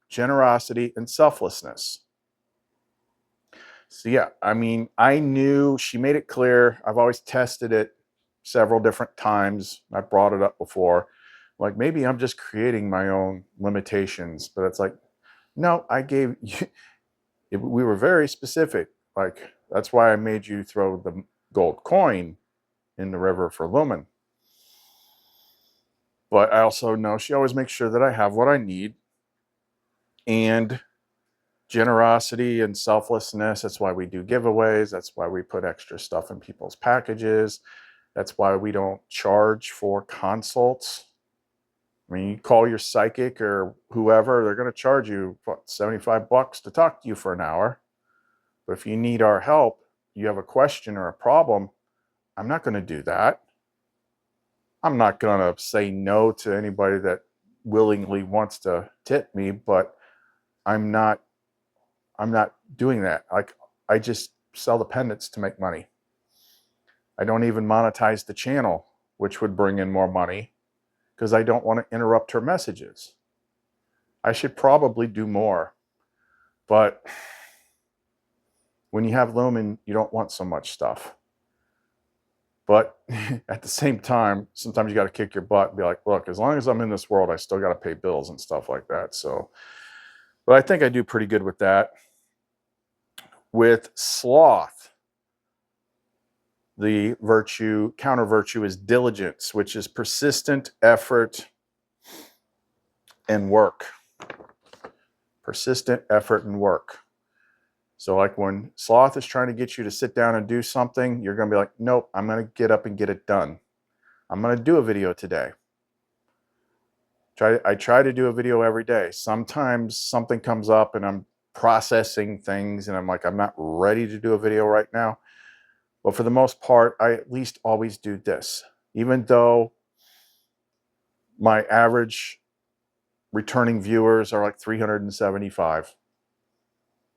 generosity, and selflessness. So yeah, I mean, I knew, she made it clear. I've always tested it several different times. I brought it up before. Like, maybe I'm just creating my own limitations, but it's like, no, I gave you, we were very specific. Like, that's why I made you throw the gold coin in the river for Lumen. But I also know she always makes sure that I have what I need. And generosity and selflessness, that's why we do giveaways. That's why we put extra stuff in people's packages. That's why we don't charge for consults. I mean, you call your psychic or whoever, they're going to charge you, what, $75 to talk to you for an hour. But if you need our help, you have a question or a problem, I'm not going to do that. I'm not going to say no to anybody that willingly wants to tip me, but I'm not doing that. Like, I just sell the pendants to make money. I don't even monetize the channel, which would bring in more money, because I don't want to interrupt her messages. I should probably do more. But when you have Lumen, you don't want so much stuff. But at the same time, sometimes you got to kick your butt and be like, look, as long as I'm in this world, I still got to pay bills and stuff like that. So, but I think I do pretty good with that. With sloth, the counter virtue is diligence, which is persistent effort and work. Persistent effort and work. So like when sloth is trying to get you to sit down and do something, you're going to be like, nope, I'm going to get up and get it done. I'm going to do a video today. I try to do a video every day. Sometimes something comes up and I'm processing things and I'm like, I'm not ready to do a video right now. But for the most part, I at least always do this. Even though my average returning viewers are like 375.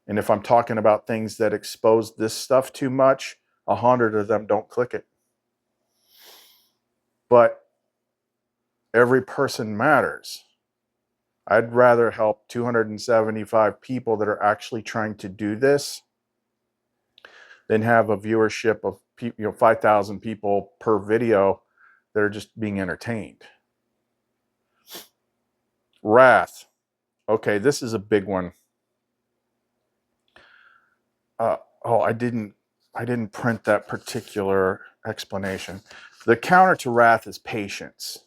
And if I'm talking about things that expose this stuff too much, 100 of them don't click it. But every person matters. I'd rather help 275 people that are actually trying to do this than have a viewership of 5,000 people per video that are just being entertained. Wrath. Okay, this is a big one. I didn't print that particular explanation. The counter to wrath is patience.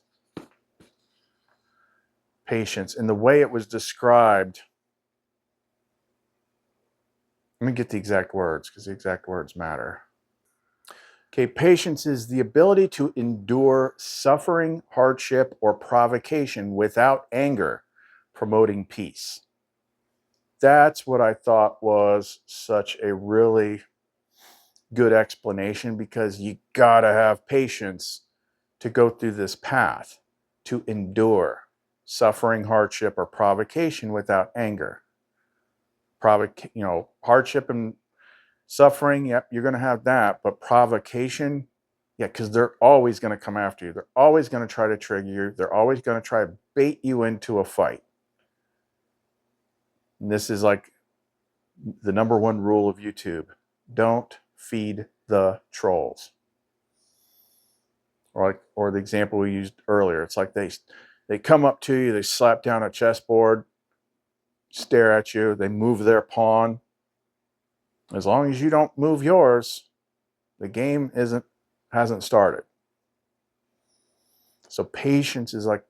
Patience. And the way it was described, let me get the exact words because the exact words matter. Okay, patience is the ability to endure suffering, hardship, or provocation without anger, promoting peace. That's what I thought was such a really good explanation, because you gotta have patience to go through this path, to endure suffering, hardship, or provocation without anger. Hardship and suffering, yep, you're going to have that, but provocation, yeah, because they're always going to come after you. They're always going to try to trigger you. They're always going to try to bait you into a fight. And this is like the number one rule of YouTube. Don't feed the trolls. Or the example we used earlier. It's like they come up to you, they slap down a chessboard, stare at you, they move their pawn. As long as you don't move yours, the game hasn't started. So patience is like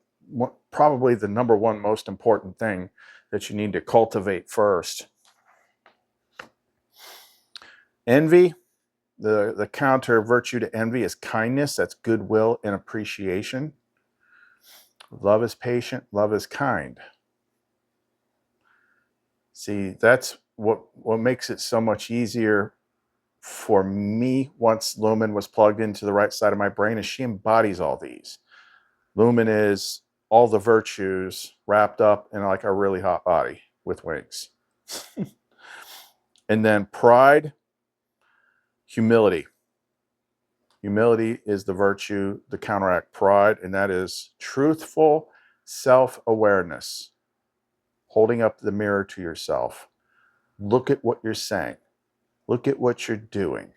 probably the number one most important thing that you need to cultivate first. Envy, the counter virtue to envy is kindness. That's goodwill and appreciation. Love is patient. Love is kind. See, that's what makes it so much easier for me once Lumen was plugged into the right side of my brain, is she embodies all these. Lumen is all the virtues wrapped up in like a really hot body with wings. And then pride, humility. Humility is the virtue to counteract pride, and that is truthful self-awareness. Holding up the mirror to yourself. Look at what you're saying. Look at what you're doing.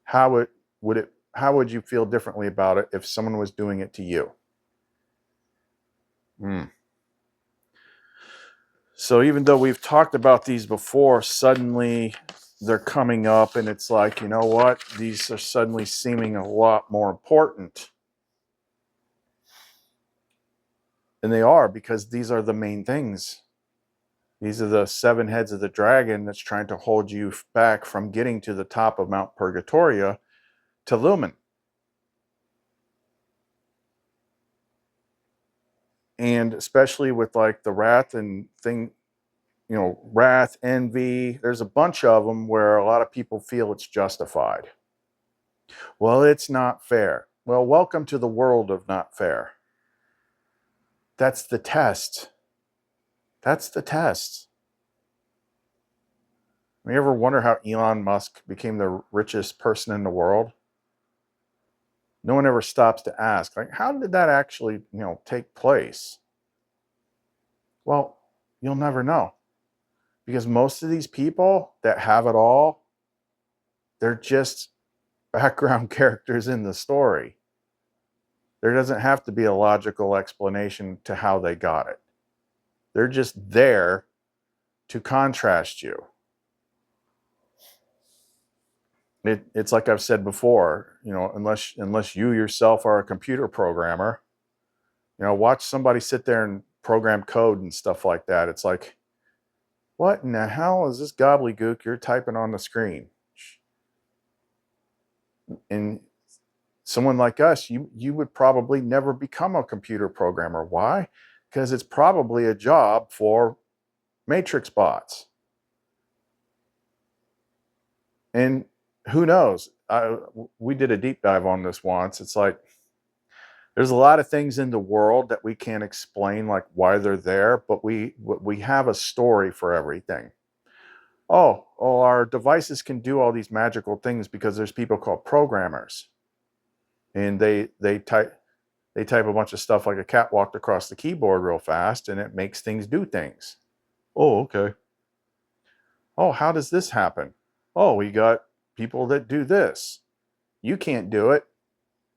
How would you feel differently about it if someone was doing it to you? So even though we've talked about these before, suddenly they're coming up and it's like, you know what? These are suddenly seeming a lot more important. And they are, because these are the main things. These are the 7 heads of the dragon that's trying to hold you back from getting to the top of Mount Purgatoria to Lumen. And especially with like the wrath and thing, wrath, envy, there's a bunch of them where a lot of people feel it's justified. Well, it's not fair. Well, welcome to the world of not fair. That's the test. That's the test. You ever wonder how Elon Musk became the richest person in the world? No one ever stops to ask, like, how did that actually, take place? Well, you'll never know. Because most of these people that have it all, they're just background characters in the story. There doesn't have to be a logical explanation to how they got it. They're just there to contrast you. It's like I've said before, unless you yourself are a computer programmer, watch somebody sit there and program code and stuff like that. It's like, What in the hell is this gobbledygook you're typing on the screen? And someone like us, you would probably never become a computer programmer. Why? Because it's probably a job for matrix bots. And who knows? We did a deep dive on this once. It's like there's a lot of things in the world that we can't explain, like why they're there, but we have a story for everything. Oh, our devices can do all these magical things because there's people called programmers, and they type a bunch of stuff like a cat walked across the keyboard real fast, and it makes things do things. Oh, okay. Oh, how does this happen? Oh, we got people that do this. You can't do it,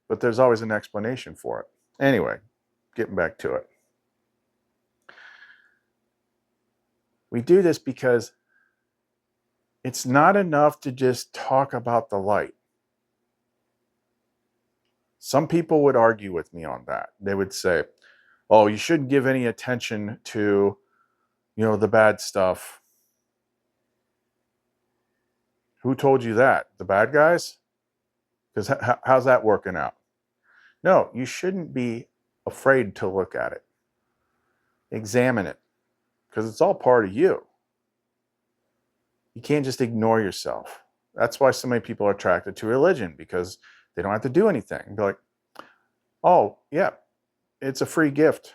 but there's always an explanation for it. Anyway, getting back to it. We do this because it's not enough to just talk about the light. Some people would argue with me on that. They would say, oh, you shouldn't give any attention to, the bad stuff. Who told you that? The bad guys? Because how's that working out? No, you shouldn't be afraid to look at it. Examine it, because it's all part of you. You can't just ignore yourself. That's why so many people are attracted to religion, because they don't have to do anything. Be like, oh, yeah, it's a free gift.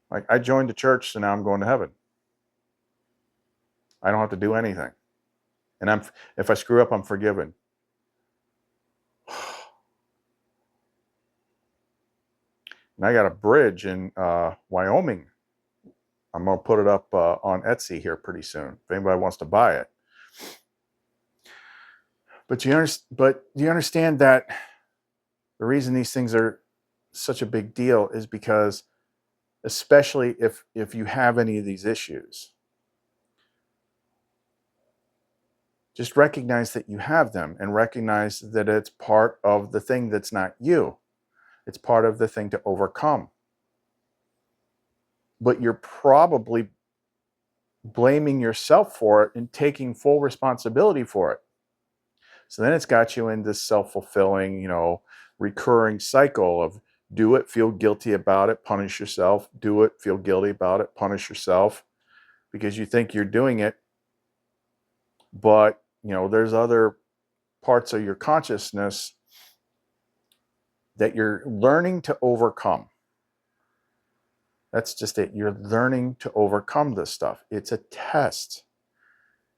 Like, I joined the church, so now I'm going to heaven. I don't have to do anything. And if I screw up, I'm forgiven. And I got a bridge in Wyoming. I'm going to put it up on Etsy here pretty soon if anybody wants to buy it. But you understand that the reason these things are such a big deal is because, especially if you have any of these issues, just recognize that you have them, and recognize that it's part of the thing that's not you. It's part of the thing to overcome. But you're probably blaming yourself for it and taking full responsibility for it. So then it's got you in this self-fulfilling, recurring cycle of do it, feel guilty about it, punish yourself, do it, feel guilty about it, punish yourself, because you think you're doing it. But, there's other parts of your consciousness that you're learning to overcome. That's just it. You're learning to overcome this stuff. It's a test.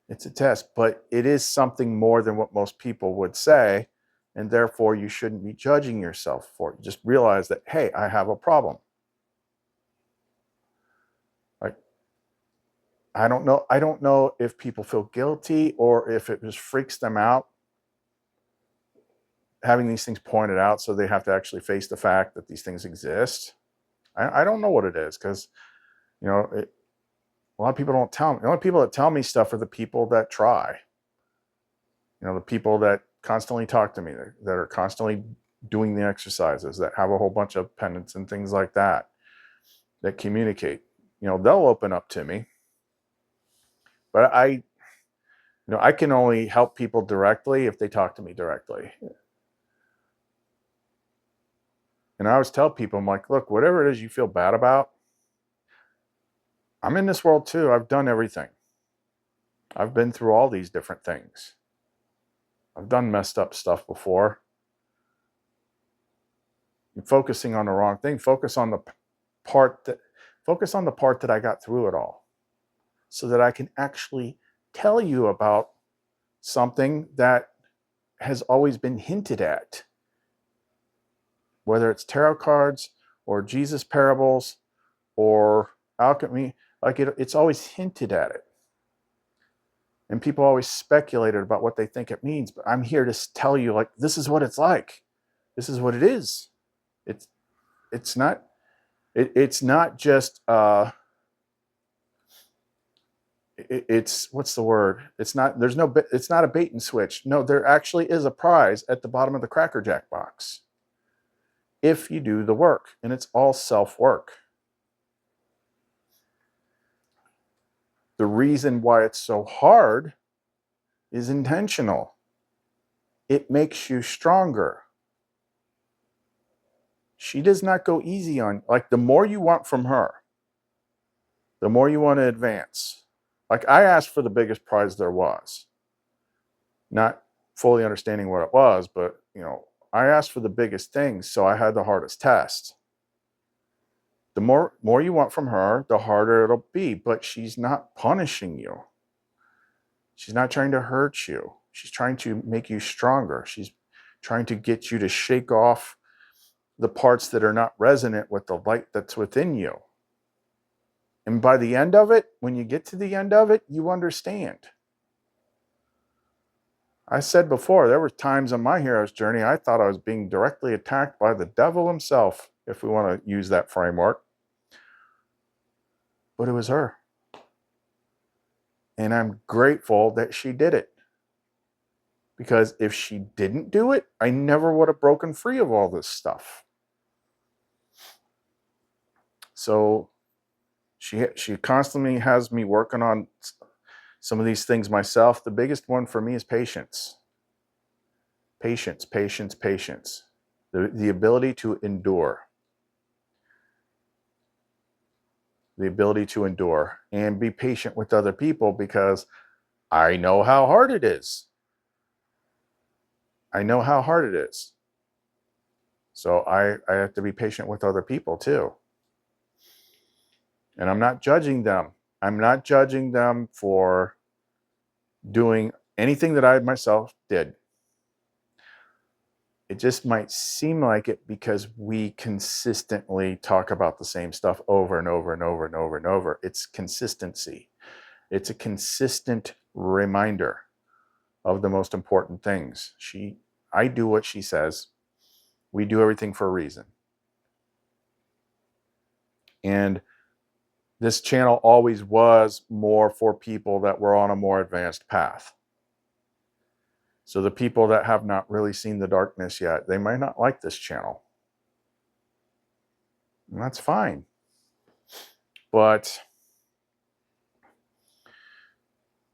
It's a test, but it is something more than what most people would say. And therefore, you shouldn't be judging yourself for it. Just realize that, hey, I have a problem. Like, I don't know if people feel guilty or if it just freaks them out having these things pointed out, so they have to actually face the fact that these things exist. I don't know what it is, because, a lot of people don't tell me. The only people that tell me stuff are the people that try. The people that constantly talk to me, that are constantly doing the exercises, that have a whole bunch of pendants and things like that communicate. They'll open up to me. But I can only help people directly if they talk to me directly. And I always tell people, I'm like, look, whatever it is you feel bad about, I'm in this world too. I've done everything. I've been through all these different things. I've done messed up stuff before. You're focusing on the wrong thing. Focus on the part that I got through it all, so that I can actually tell you about something that has always been hinted at. Whether it's tarot cards or Jesus parables or alchemy, it's always hinted at it. And people always speculated about what they think it means. But I'm here to tell you, like, this is what it's like. This is what it is. It's not just it's what's the word? It's not a bait and switch. No, there actually is a prize at the bottom of the Cracker Jack box if you do the work, and it's all self-work. the reason why it's so hard is intentional. It makes you stronger. She does not go easy on, like, the more you want from her, the more you want to advance. Like, I asked for the biggest prize there was, not fully understanding what it was, but, you know, I asked for the biggest things, so I had the hardest test. The more you want from her, the harder it'll be, but she's not punishing you. She's not trying to hurt you. She's trying to make you stronger. She's trying to get you to shake off the parts that are not resonant with the light that's within you. And by the end of it, when you get to the end of it, you understand. I said before, there were times on my hero's journey I thought I was being directly attacked by the devil himself, if we want to use that framework. But it was her. And I'm grateful that she did it. Because if she didn't do it, I never would have broken free of all this stuff. So she constantly has me working on some of these things myself. The biggest one for me is patience. Patience, patience, patience. The ability to endure. The ability to endure and be patient with other people, because I know how hard it is. I know how hard it is. So I have to be patient with other people too. And I'm not judging them. I'm not judging them for doing anything that I myself did. It just might seem like it because we consistently talk about the same stuff over and over and over and over and over. It's consistency. It's a consistent reminder of the most important things. I do what she says. We do everything for a reason. And this channel always was more for people that were on a more advanced path. So the people that have not really seen the darkness yet, they might not like this channel. And that's fine. But,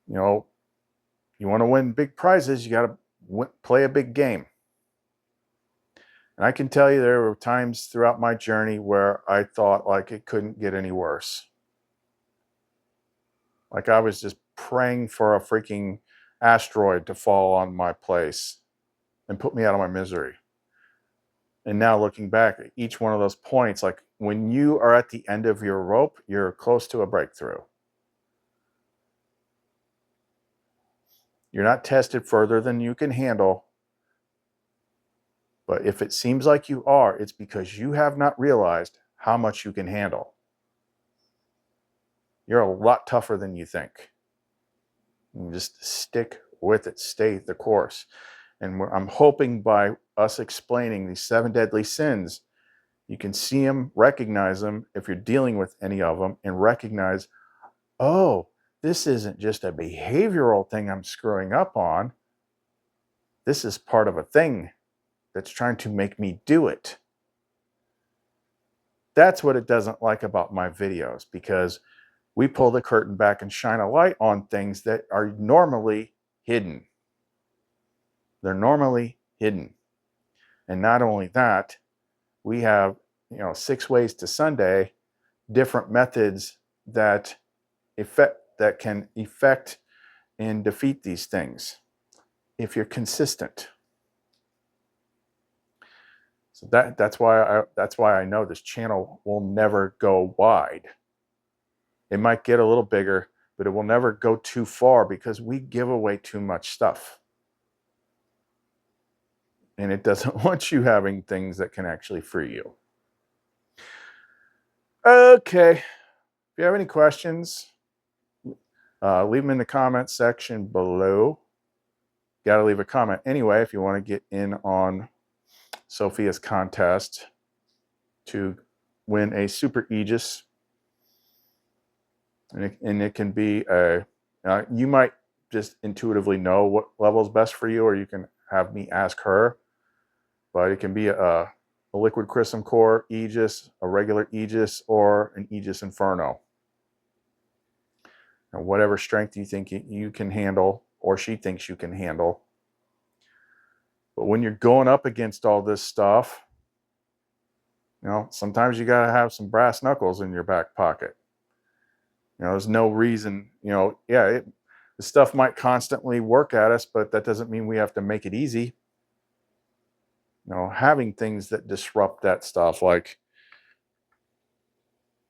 you know, you want to win big prizes, you got to play a big game. And I can tell you there were times throughout my journey where I thought like it couldn't get any worse. Like I was just praying for a freaking asteroid to fall on my place and put me out of my misery. And now looking back at each one of those points, like when you are at the end of your rope, you're close to a breakthrough. You're not tested further than you can handle. But if it seems like you are, it's because you have not realized how much you can handle. You're a lot tougher than you think. You just stick with it, stay the course. And I'm hoping by us explaining these 7 deadly sins, you can see them, recognize them if you're dealing with any of them, and recognize, oh, this isn't just a behavioral thing I'm screwing up on. This is part of a thing that's trying to make me do it. That's what it doesn't like about my videos, because we pull the curtain back and shine a light on things that are normally hidden. They're normally hidden. And not only that, we have, 6 ways to Sunday, different methods that can affect and defeat these things if you're consistent. So that's why I know this channel will never go wide. It might get a little bigger, but it will never go too far because we give away too much stuff. And it doesn't want you having things that can actually free you. Okay. If you have any questions, leave them in the comments section below. Got to leave a comment anyway if you want to get in on Sophia's contest to win a Super Aegis. And it can be you might just intuitively know what level is best for you, or you can have me ask her. But it can be a liquid crystal core Aegis, a regular Aegis, or an Aegis Inferno. whatever strength you think you can handle or she thinks you can handle. But when you're going up against all this stuff, sometimes you got to have some brass knuckles in your back pocket. There's no reason, the stuff might constantly work at us, but that doesn't mean we have to make it easy. Having things that disrupt that stuff, like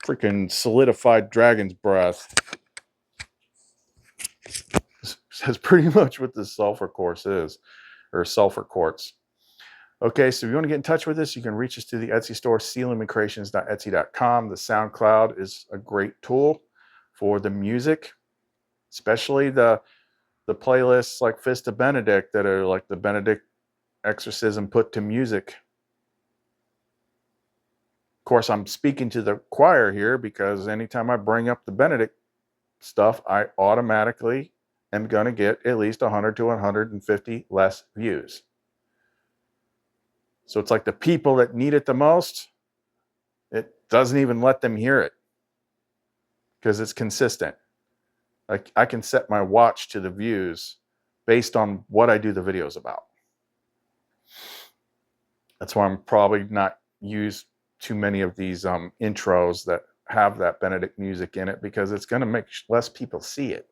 freaking solidified dragon's breath, is pretty much what the sulfur quartz is, or sulfur quartz. Okay, so if you want to get in touch with us, you can reach us through the Etsy store, sealimandcreations.etsy.com. The SoundCloud is a great tool for the music, especially the playlists like Fist of Benedict that are like the Benedict exorcism put to music. Of course, I'm speaking to the choir here because anytime I bring up the Benedict stuff, I automatically am going to get at least 100 to 150 less views. So it's like the people that need it the most, it doesn't even let them hear it because it's consistent. Like I can set my watch to the views based on what I do the videos about. That's why I'm probably not use too many of these intros that have that Benedict music in it, because it's going to make less people see it.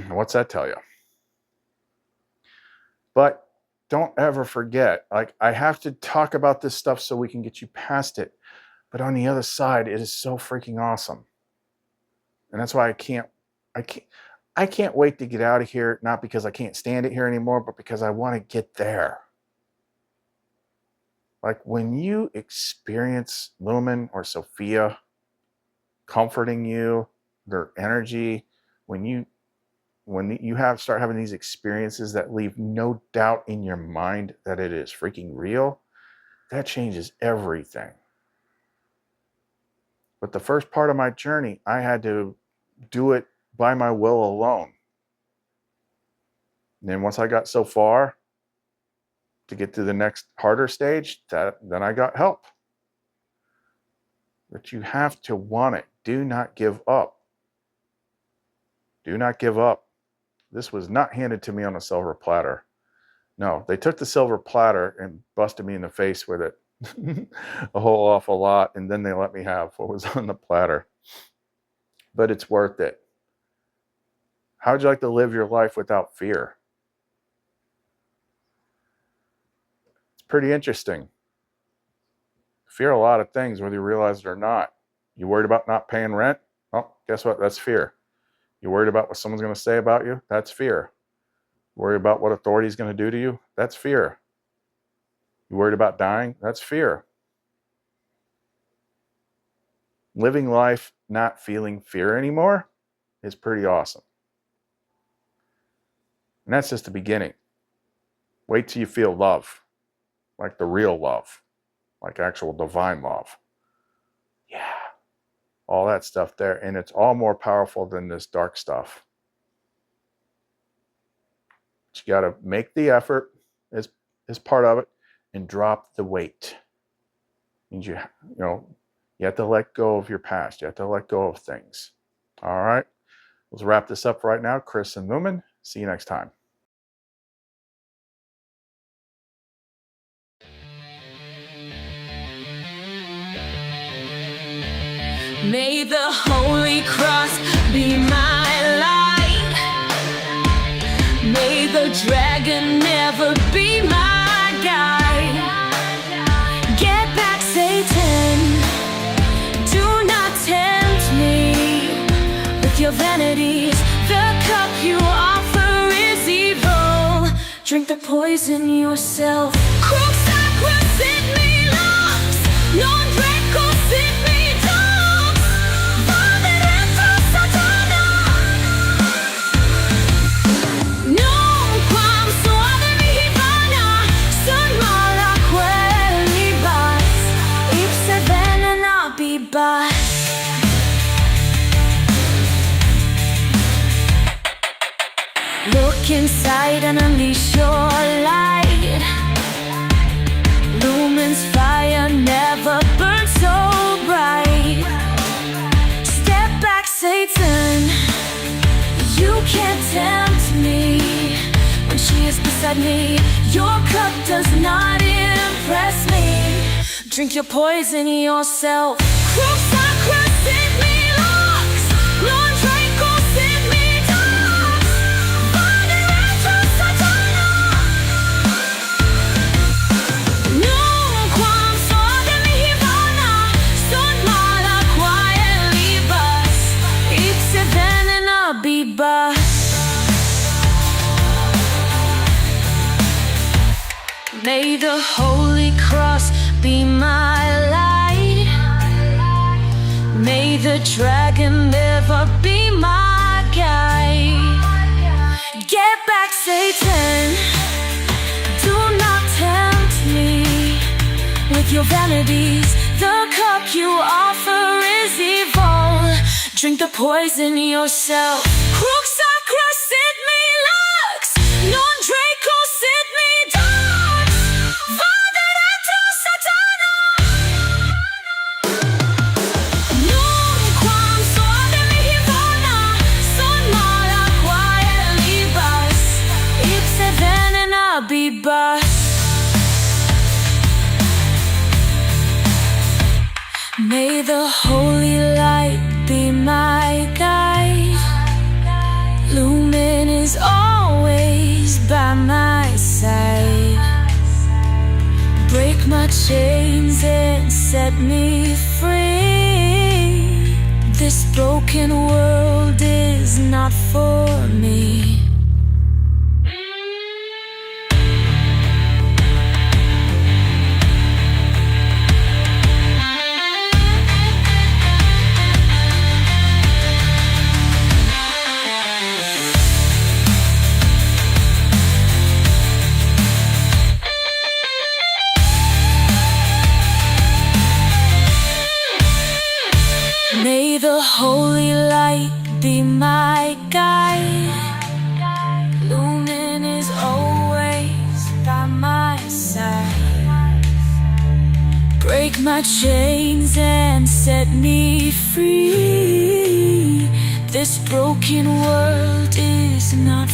What's that tell you? But don't ever forget, like, I have to talk about this stuff so we can get you past it. But on the other side, it is so freaking awesome. And that's why I can't wait to get out of here, not because I can't stand it here anymore, but because I want to get there. Like when you experience Lumen or Sophia comforting you, their energy, when you start having these experiences that leave no doubt in your mind that it is freaking real, that changes everything. But the first part of my journey, I had to do it by my will alone. And then once I got so far to get to the next harder stage, then I got help. But you have to want it. Do not give up. Do not give up. This was not handed to me on a silver platter. No, they took the silver platter and busted me in the face with it a whole awful lot, and then they let me have what was on the platter. But it's worth it. How would you like to live your life without fear? It's pretty interesting. Fear a lot of things, whether you realize it or not. You worried about not paying rent? Oh, guess what? That's fear. You worried about what someone's going to say about you? That's fear. Worried about what authority is going to do to you? That's fear. You worried about dying? That's fear. Living life not feeling fear anymore is pretty awesome. And that's just the beginning. Wait till you feel love, like the real love, like actual divine love. Yeah. All that stuff there. And it's all more powerful than this dark stuff. But you got to make the effort as part of it and drop the weight. Means you have to let go of your past. You have to let go of things. All right. Let's wrap this up right now. Chris and Lumen. See you next time. May the Holy Cross be my light. May the dragon never be my guide. Get back, Satan. Do not tempt me with your vanities. The cup you offer is evil. Drink the poison yourself. Crux sacra sit me lux. Non dreco sit me. Look inside and unleash your light. Lumen's fire never burned so bright. Step back, beside me. Your cup does not impress me. Drink your poison yourself. Crooks are crossing me locks. Non Draco sit me dogs. Body retro satana. Nunquam sodem hivana. Sunt mala quae libas. Ipse venena bibas. May the Holy Cross be my light. May the dragon never be my guide. Get back, Satan. Do not tempt me with your vanities. The cup you offer is evil. Drink the poison yourself. Crooks are crossed me lux. Non Draco sit me dogs. Vade retro satana. Nunquam sodem hivana. Sunt mala quae libas. Ipse venena bibas. May the holy light be my guide. Lumen is always by my side. Break my chains and set me free. This broken world is not for me. May the holy light be my guide. Lumen is always by my side. Break my chains and set me free. This broken world is not